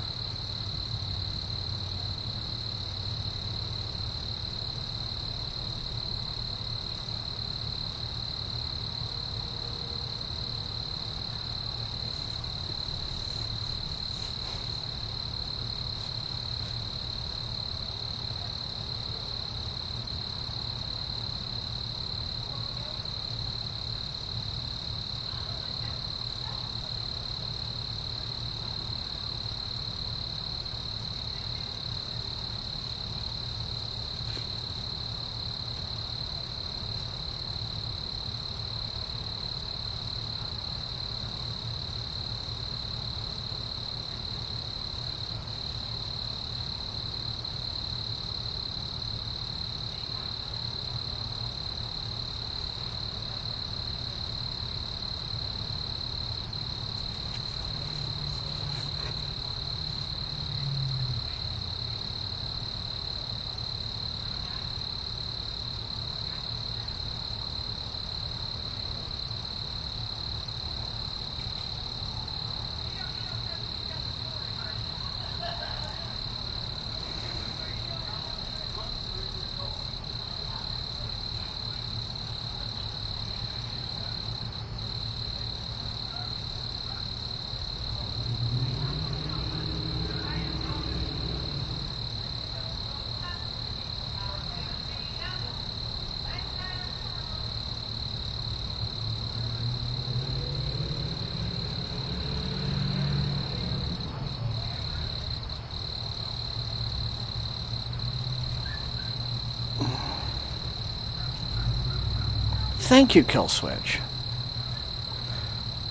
Thank you, Killswitch.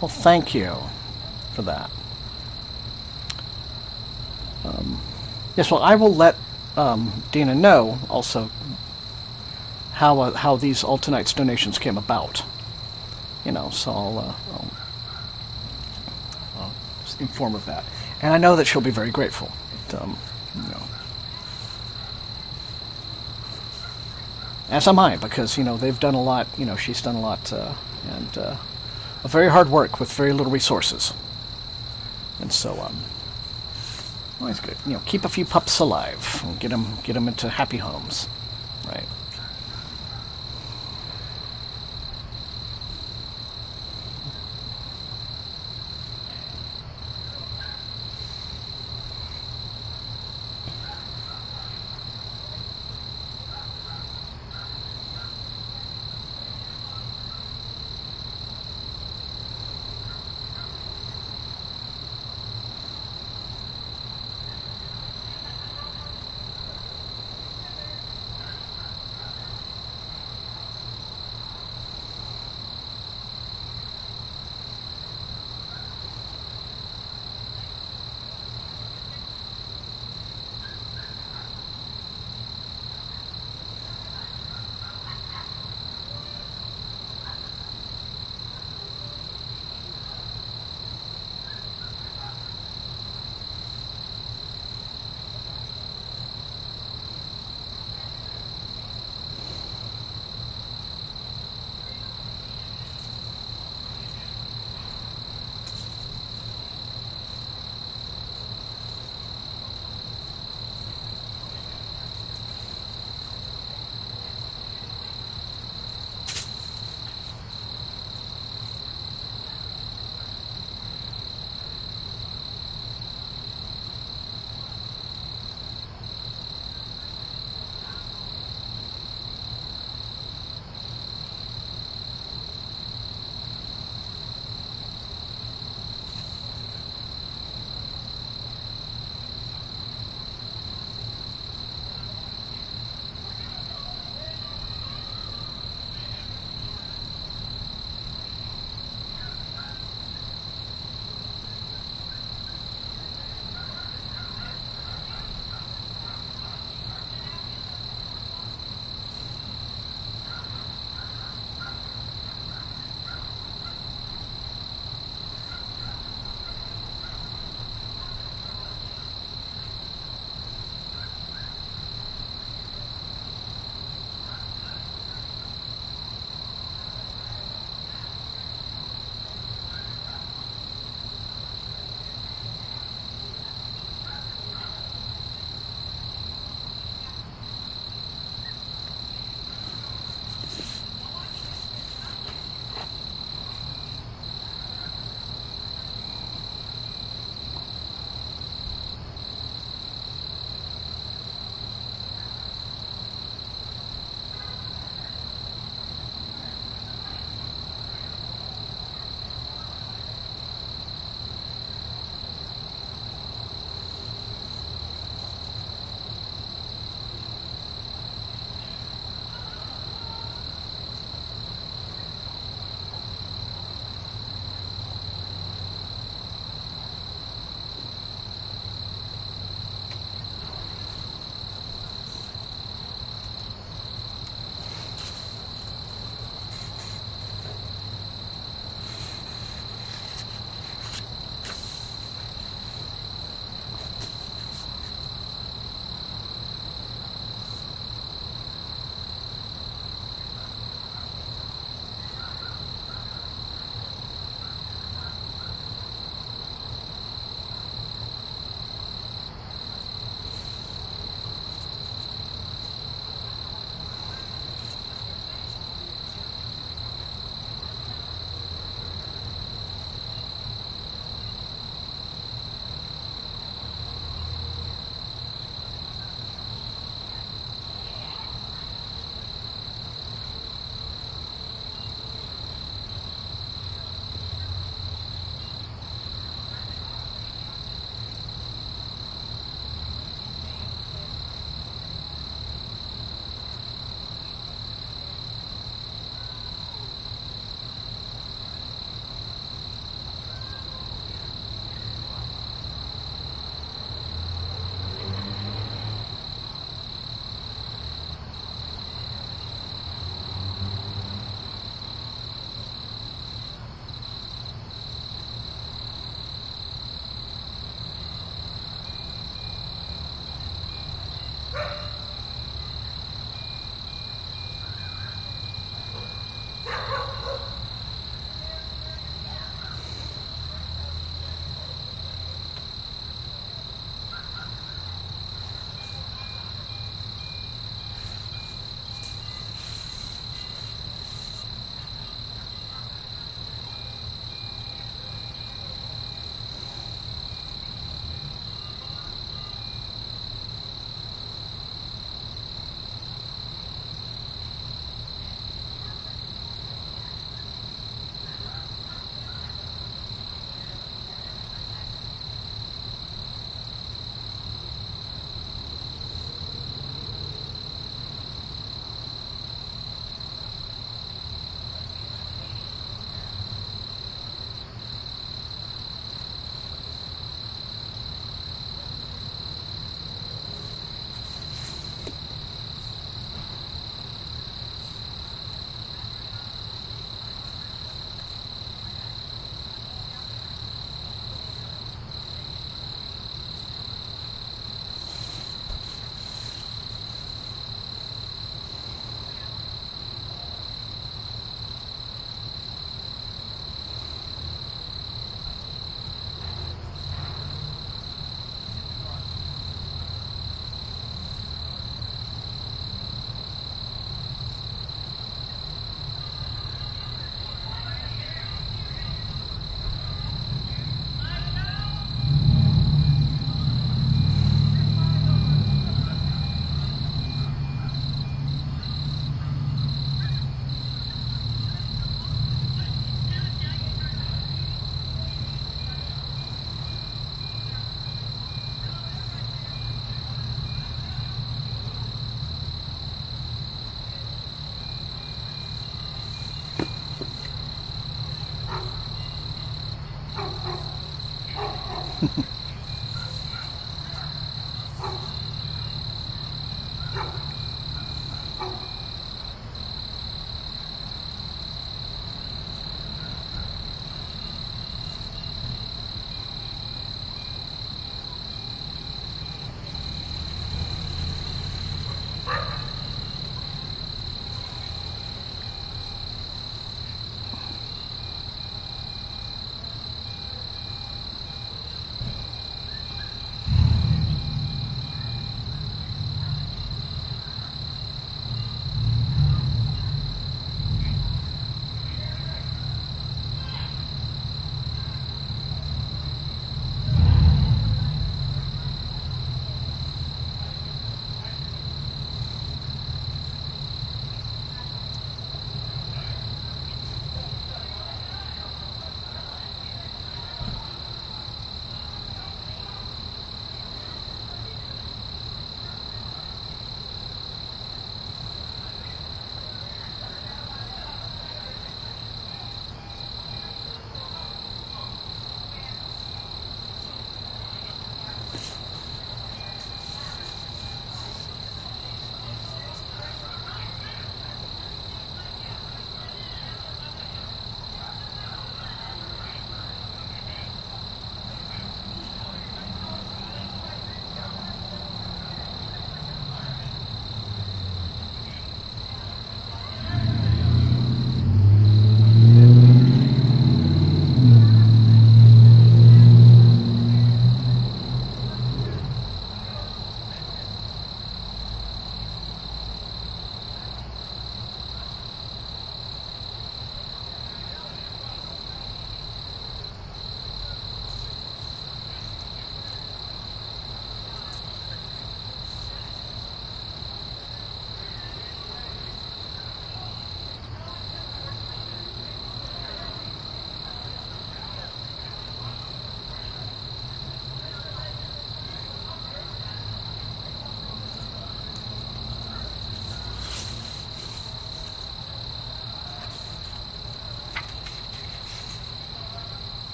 Well, thank you for that. Yes, well, I will let Dina know also how these all tonight's donations came about. So I'll just inform of that, and I know that she'll be very grateful. But, as am I, because they've done a lot. She's done a lot, and a very hard work with very little resources. And so, always good. You know, keep a few pups alive and get them into happy homes, right?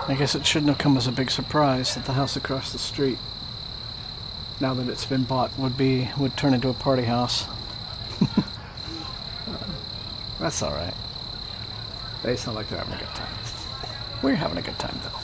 I guess it shouldn't have come as a big surprise that the house across the street, now that it's been bought, would turn into a party house. That's alright. They sound like they're having a good time. We're having a good time, though.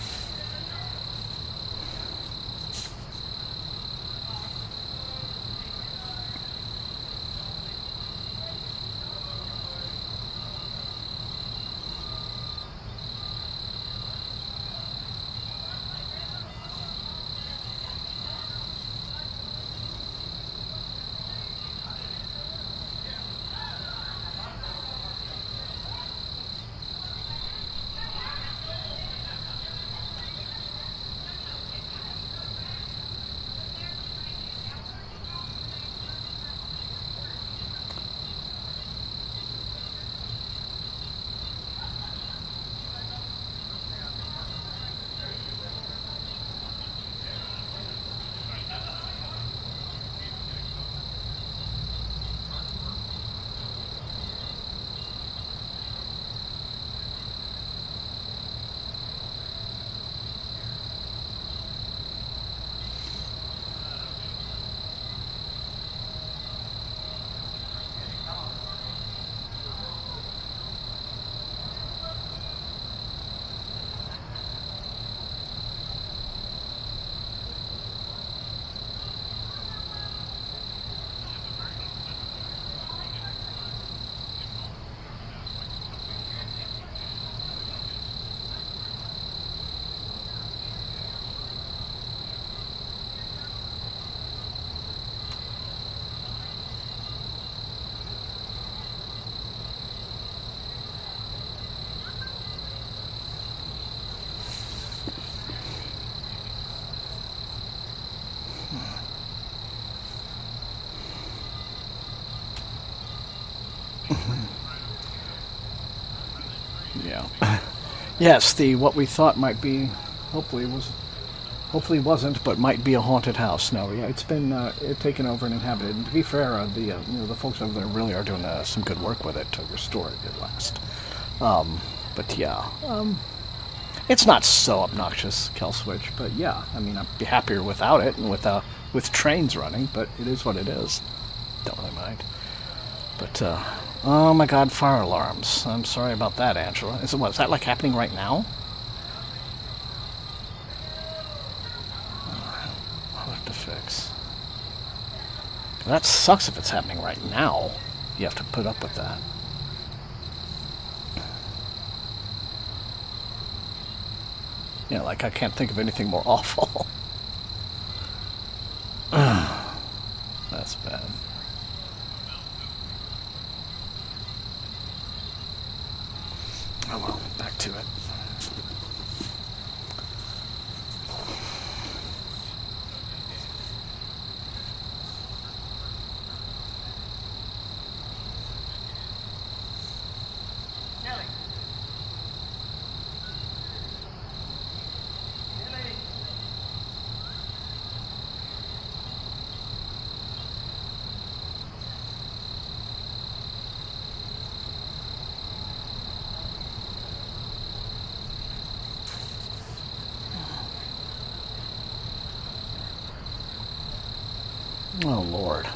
Yeah. Yes, the what we thought might be, hopefully wasn't, but might be a haunted house. No, yeah, it's been taken over and inhabited. And to be fair, the folks over there really are doing some good work with it to restore it at last. But yeah, it's not so obnoxious, Kel Switch. But yeah, I mean, I'd be happier without it and with trains running. But it is what it is. Don't really mind. But oh my God, fire alarms! I'm sorry about that, Angela. Is that like happening right now? To fix. That sucks if it's happening right now. You have to put up with that. Yeah, like I can't think of anything more awful. That's bad. Oh well, back to it. Oh, Lord.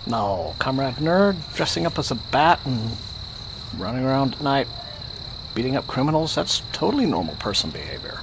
No, Comrade Nerd dressing up as a bat and running around at night beating up criminals, that's totally normal person behavior.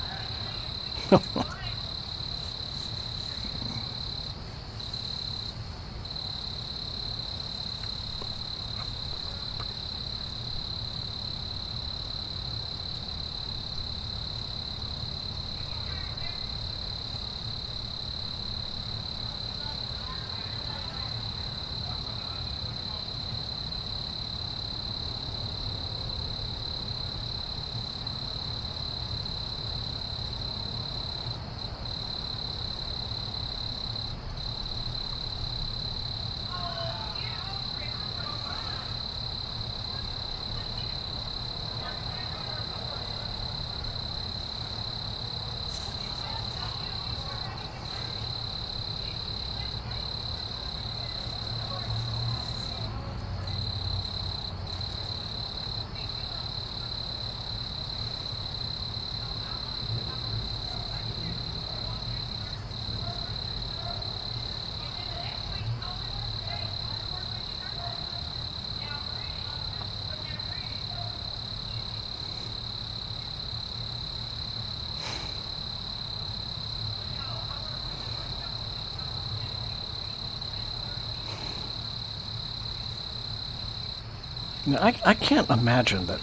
Now, I can't imagine that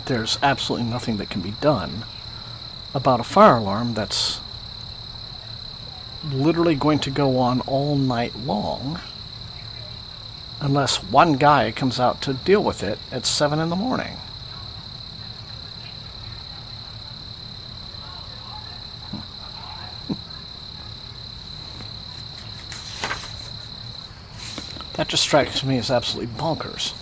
there's absolutely nothing that can be done about a fire alarm that's literally going to go on all night long unless one guy comes out to deal with it at 7 in the morning. That just strikes me as absolutely bonkers.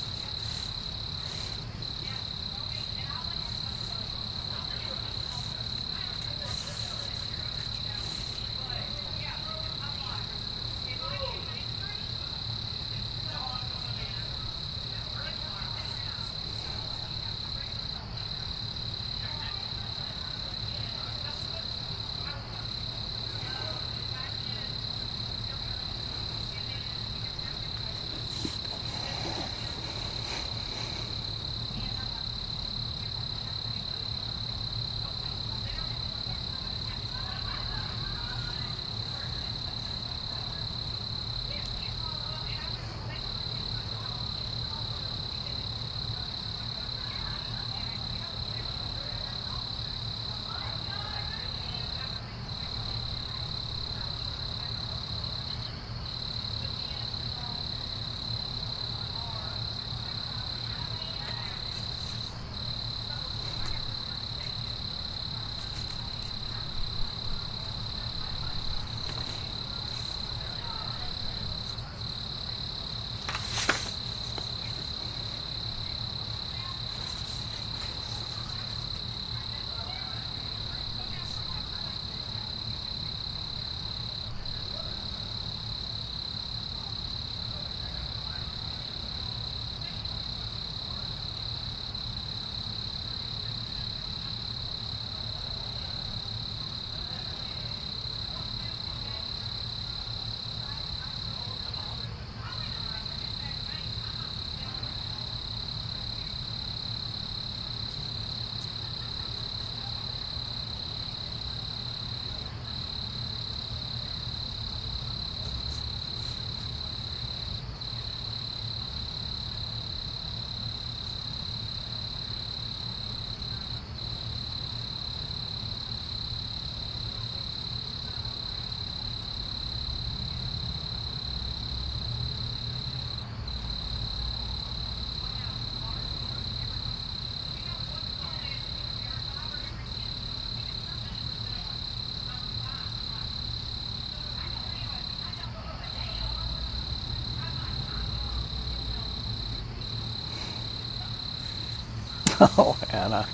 Oh, Anna.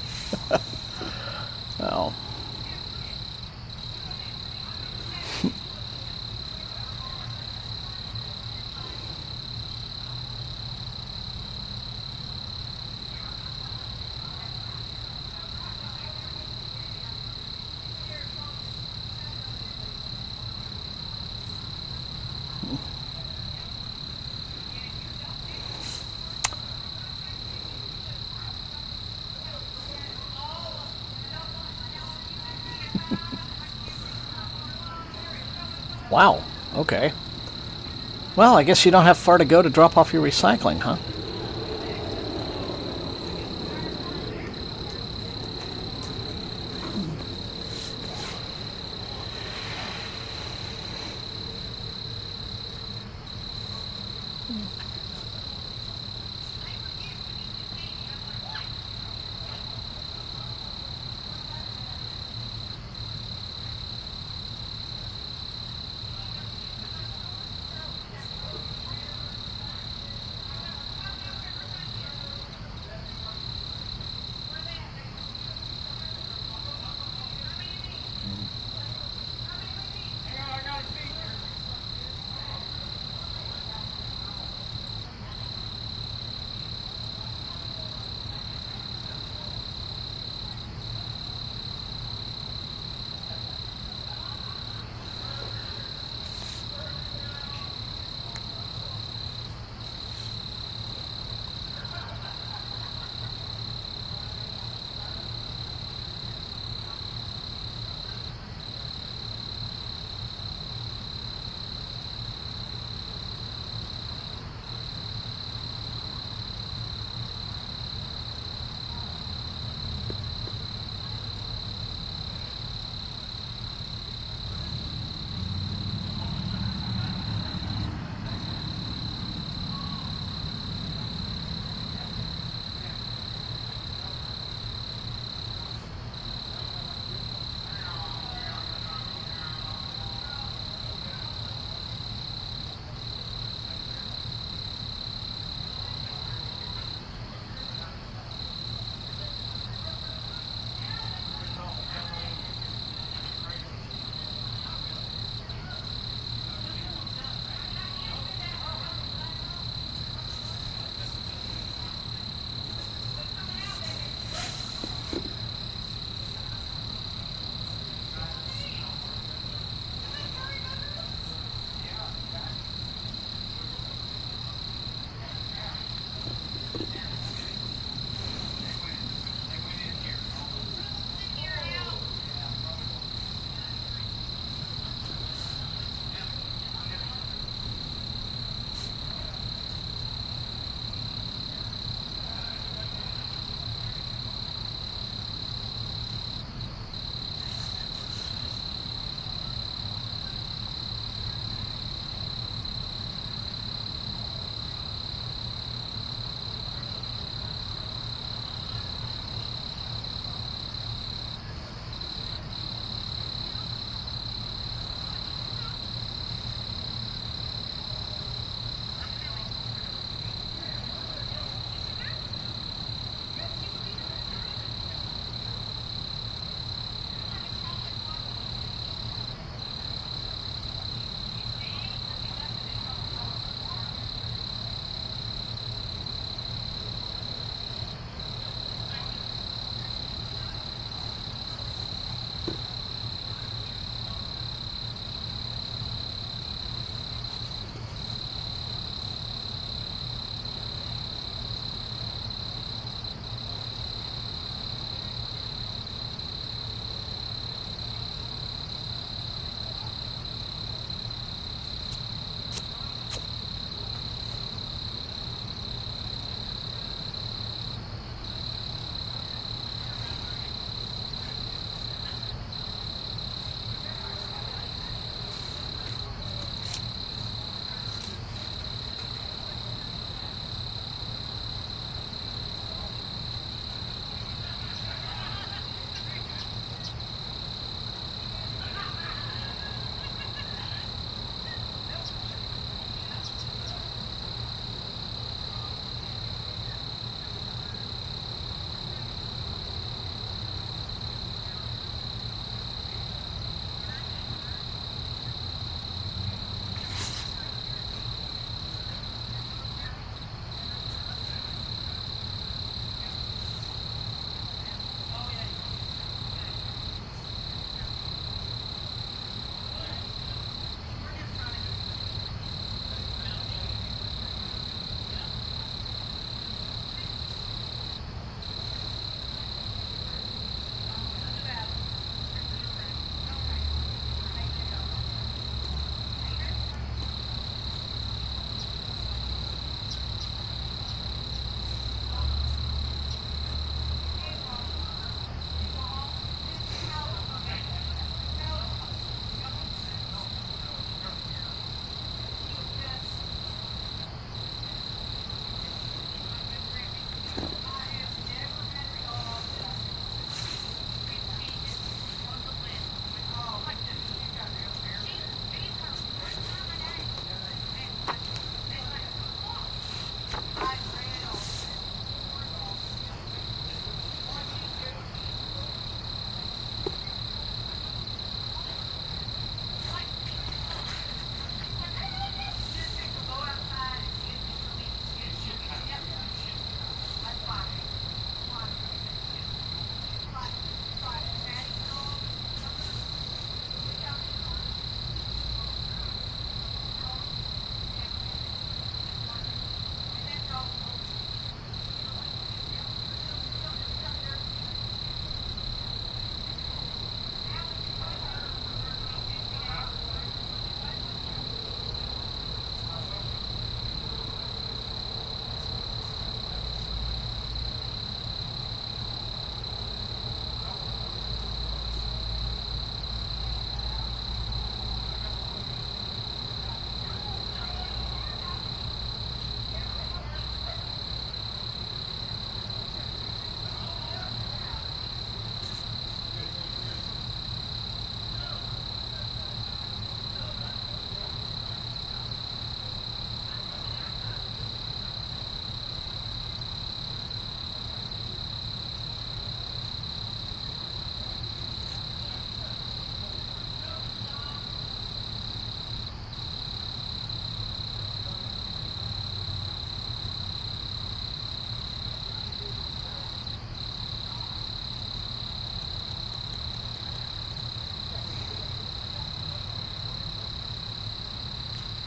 Oh. Wow. Okay. Well, I guess you don't have far to go to drop off your recycling, huh?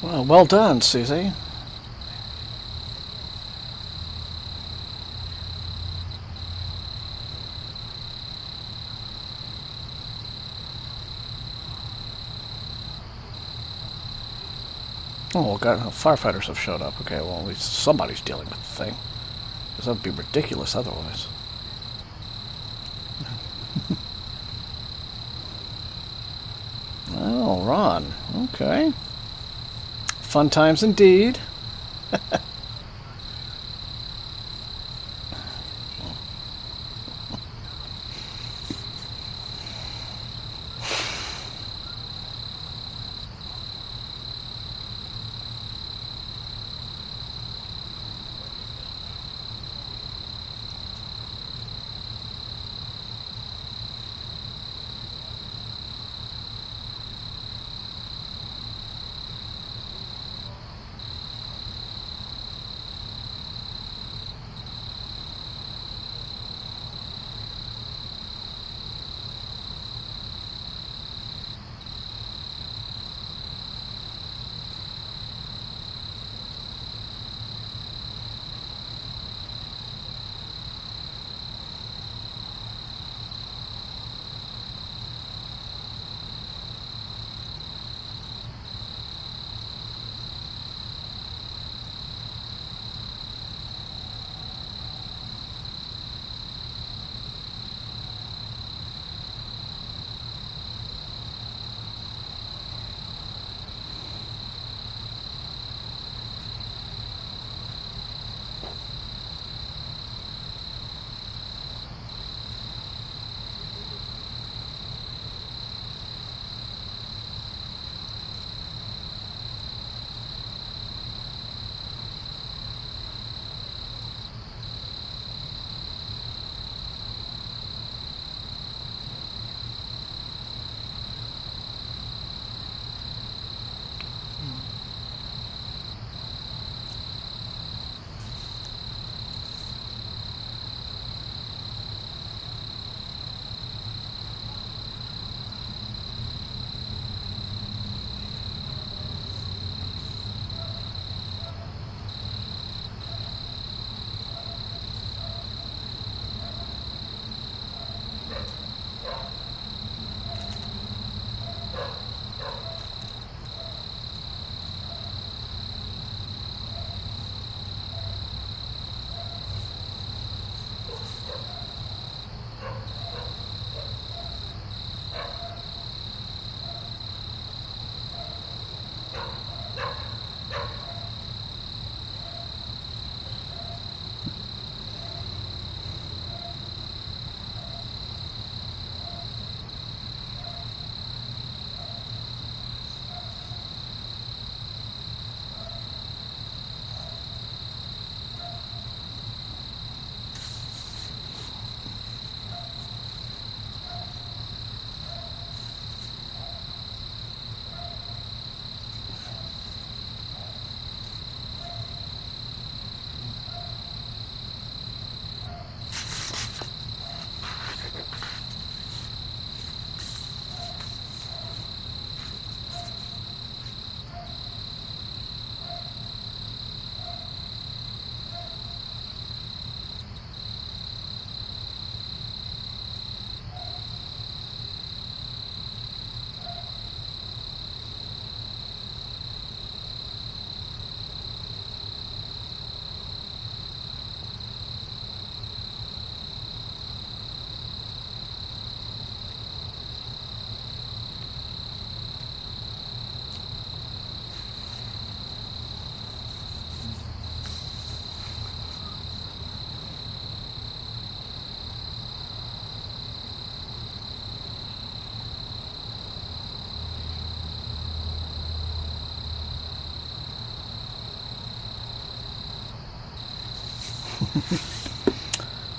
Well done, Susie. Oh, God, firefighters have showed up. Okay, well, at least somebody's dealing with the thing. Because that would be ridiculous otherwise. Oh, Ron. Okay. Fun times indeed.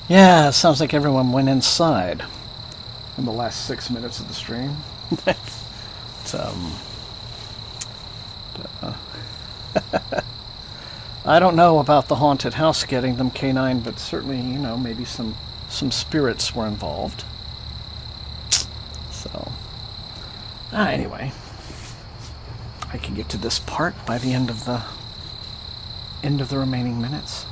Yeah, it sounds like everyone went inside in the last 6 minutes of the stream. It's, I don't know about the haunted house getting them canine, but certainly, you know, maybe some spirits were involved. So, anyway, I can get to this part by the end of the remaining minutes.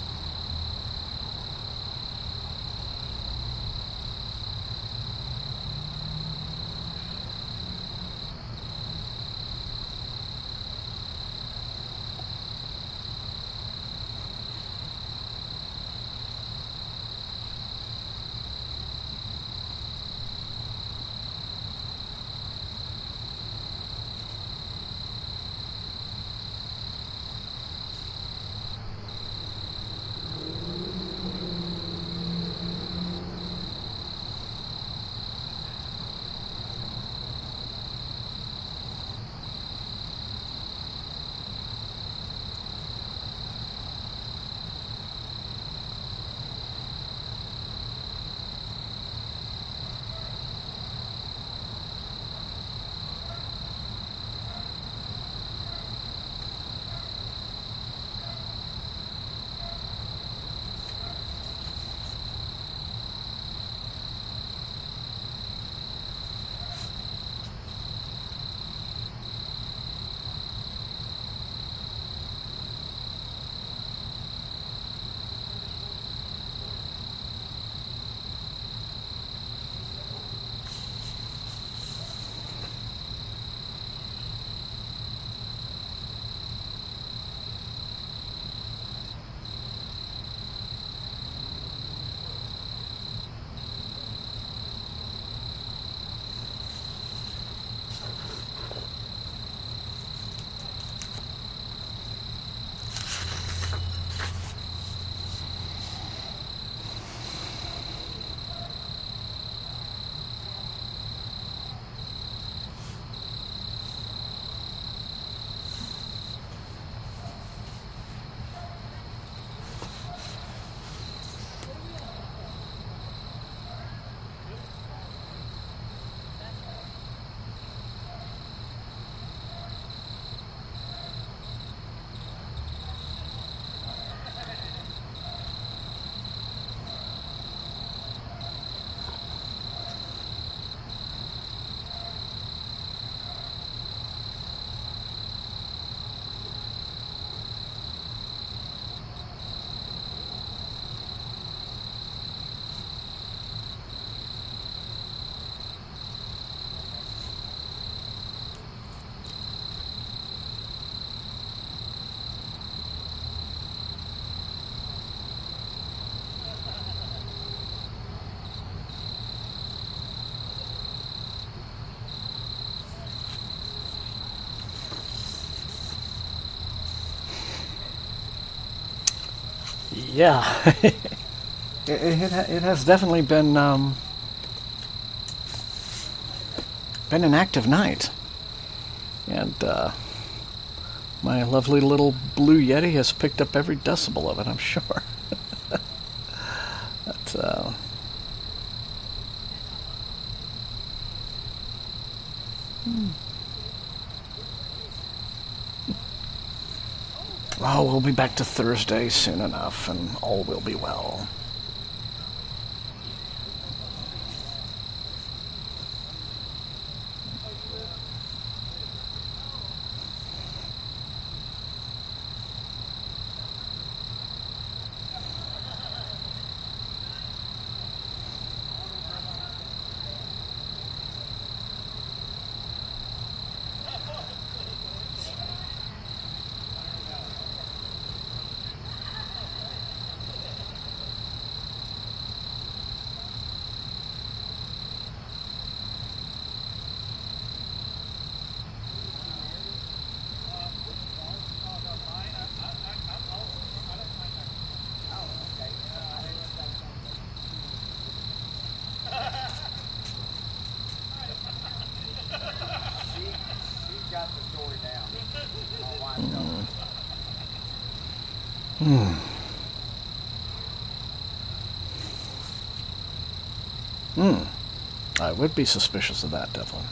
Yeah, it has definitely been an active night, and my lovely little blue Yeti has picked up every decibel of it, I'm sure. But, oh, we'll be back to Thursday soon enough, and all will be well. I would be suspicious of that, definitely.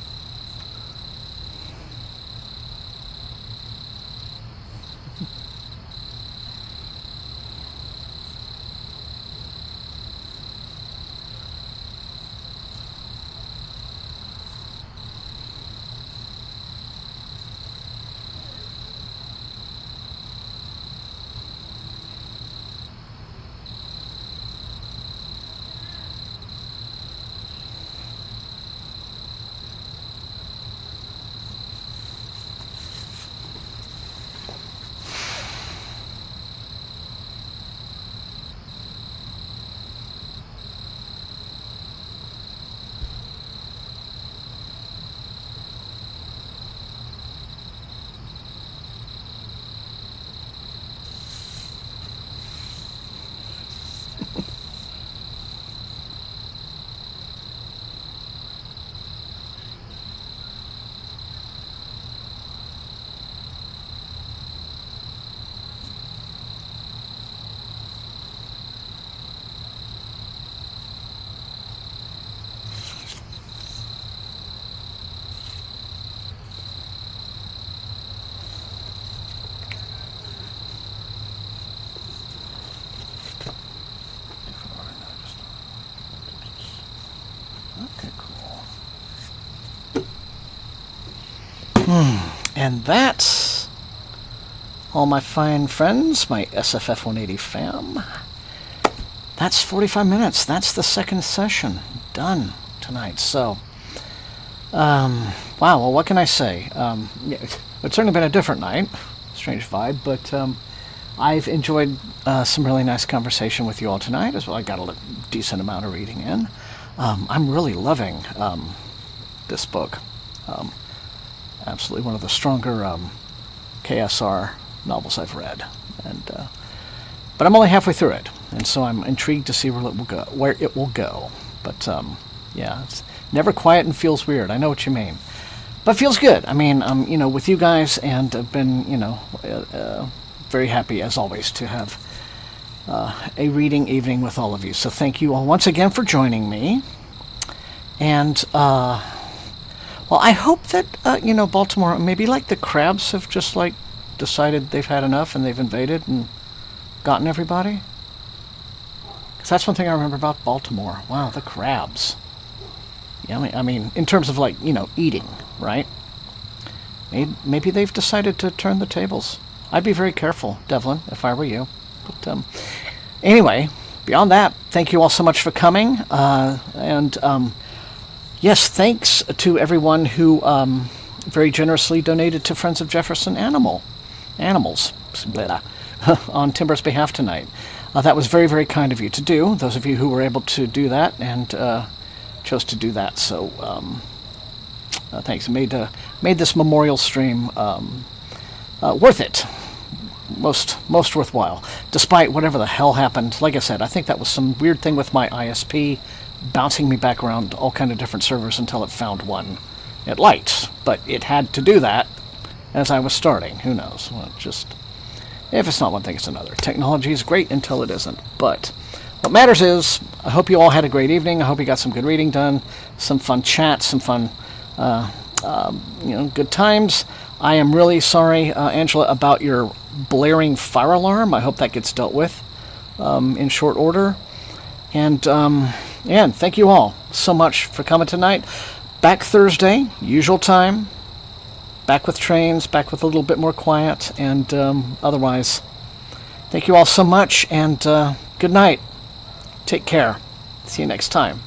beyond that, all my fine friends, my SFF180 fam, that's 45 minutes. That's the second session done tonight. So, wow, well, what can I say? It's certainly been a different night. Strange vibe, but I've enjoyed some really nice conversation with you all tonight as well. I got a decent amount of reading in. I'm really loving this book. Absolutely one of the stronger KSR novels I've read, and but I'm only halfway through it, and so I'm intrigued to see where it will go. But yeah, it's never quiet and feels weird. I know what you mean, but feels good. I mean, you know, with you guys, and I've been, you know, very happy as always to have a reading evening with all of you. So thank you all once again for joining me, and well, I hope that you know, Baltimore, maybe like the crabs have just like decided they've had enough and they've invaded and gotten everybody. Because that's one thing I remember about Baltimore. Wow, the crabs. Yeah, I mean, in terms of like, you know, eating, right? Maybe they've decided to turn the tables. I'd be very careful, Devlin, if I were you. But anyway, beyond that, thank you all so much for coming. And yes, thanks to everyone who very generously donated to Friends of Jefferson Animals on Timber's behalf tonight. That was very, very kind of you to do, those of you who were able to do that and chose to do that. So thanks. It made this memorial stream worth it. Most worthwhile, despite whatever the hell happened. Like I said, I think that was some weird thing with my ISP bouncing me back around all kind of different servers until it found one it liked. But it had to do that as I was starting. Who knows? Well, just, if it's not one thing, it's another. Technology is great until it isn't. But what matters is, I hope you all had a great evening. I hope you got some good reading done, some fun chats, some fun, you know, good times. I am really sorry, Angela, about your blaring fire alarm. I hope that gets dealt with in short order. And thank you all so much for coming tonight. Back Thursday, usual time. Back with trains, back with a little bit more quiet. And otherwise, thank you all so much, and good night. Take care. See you next time.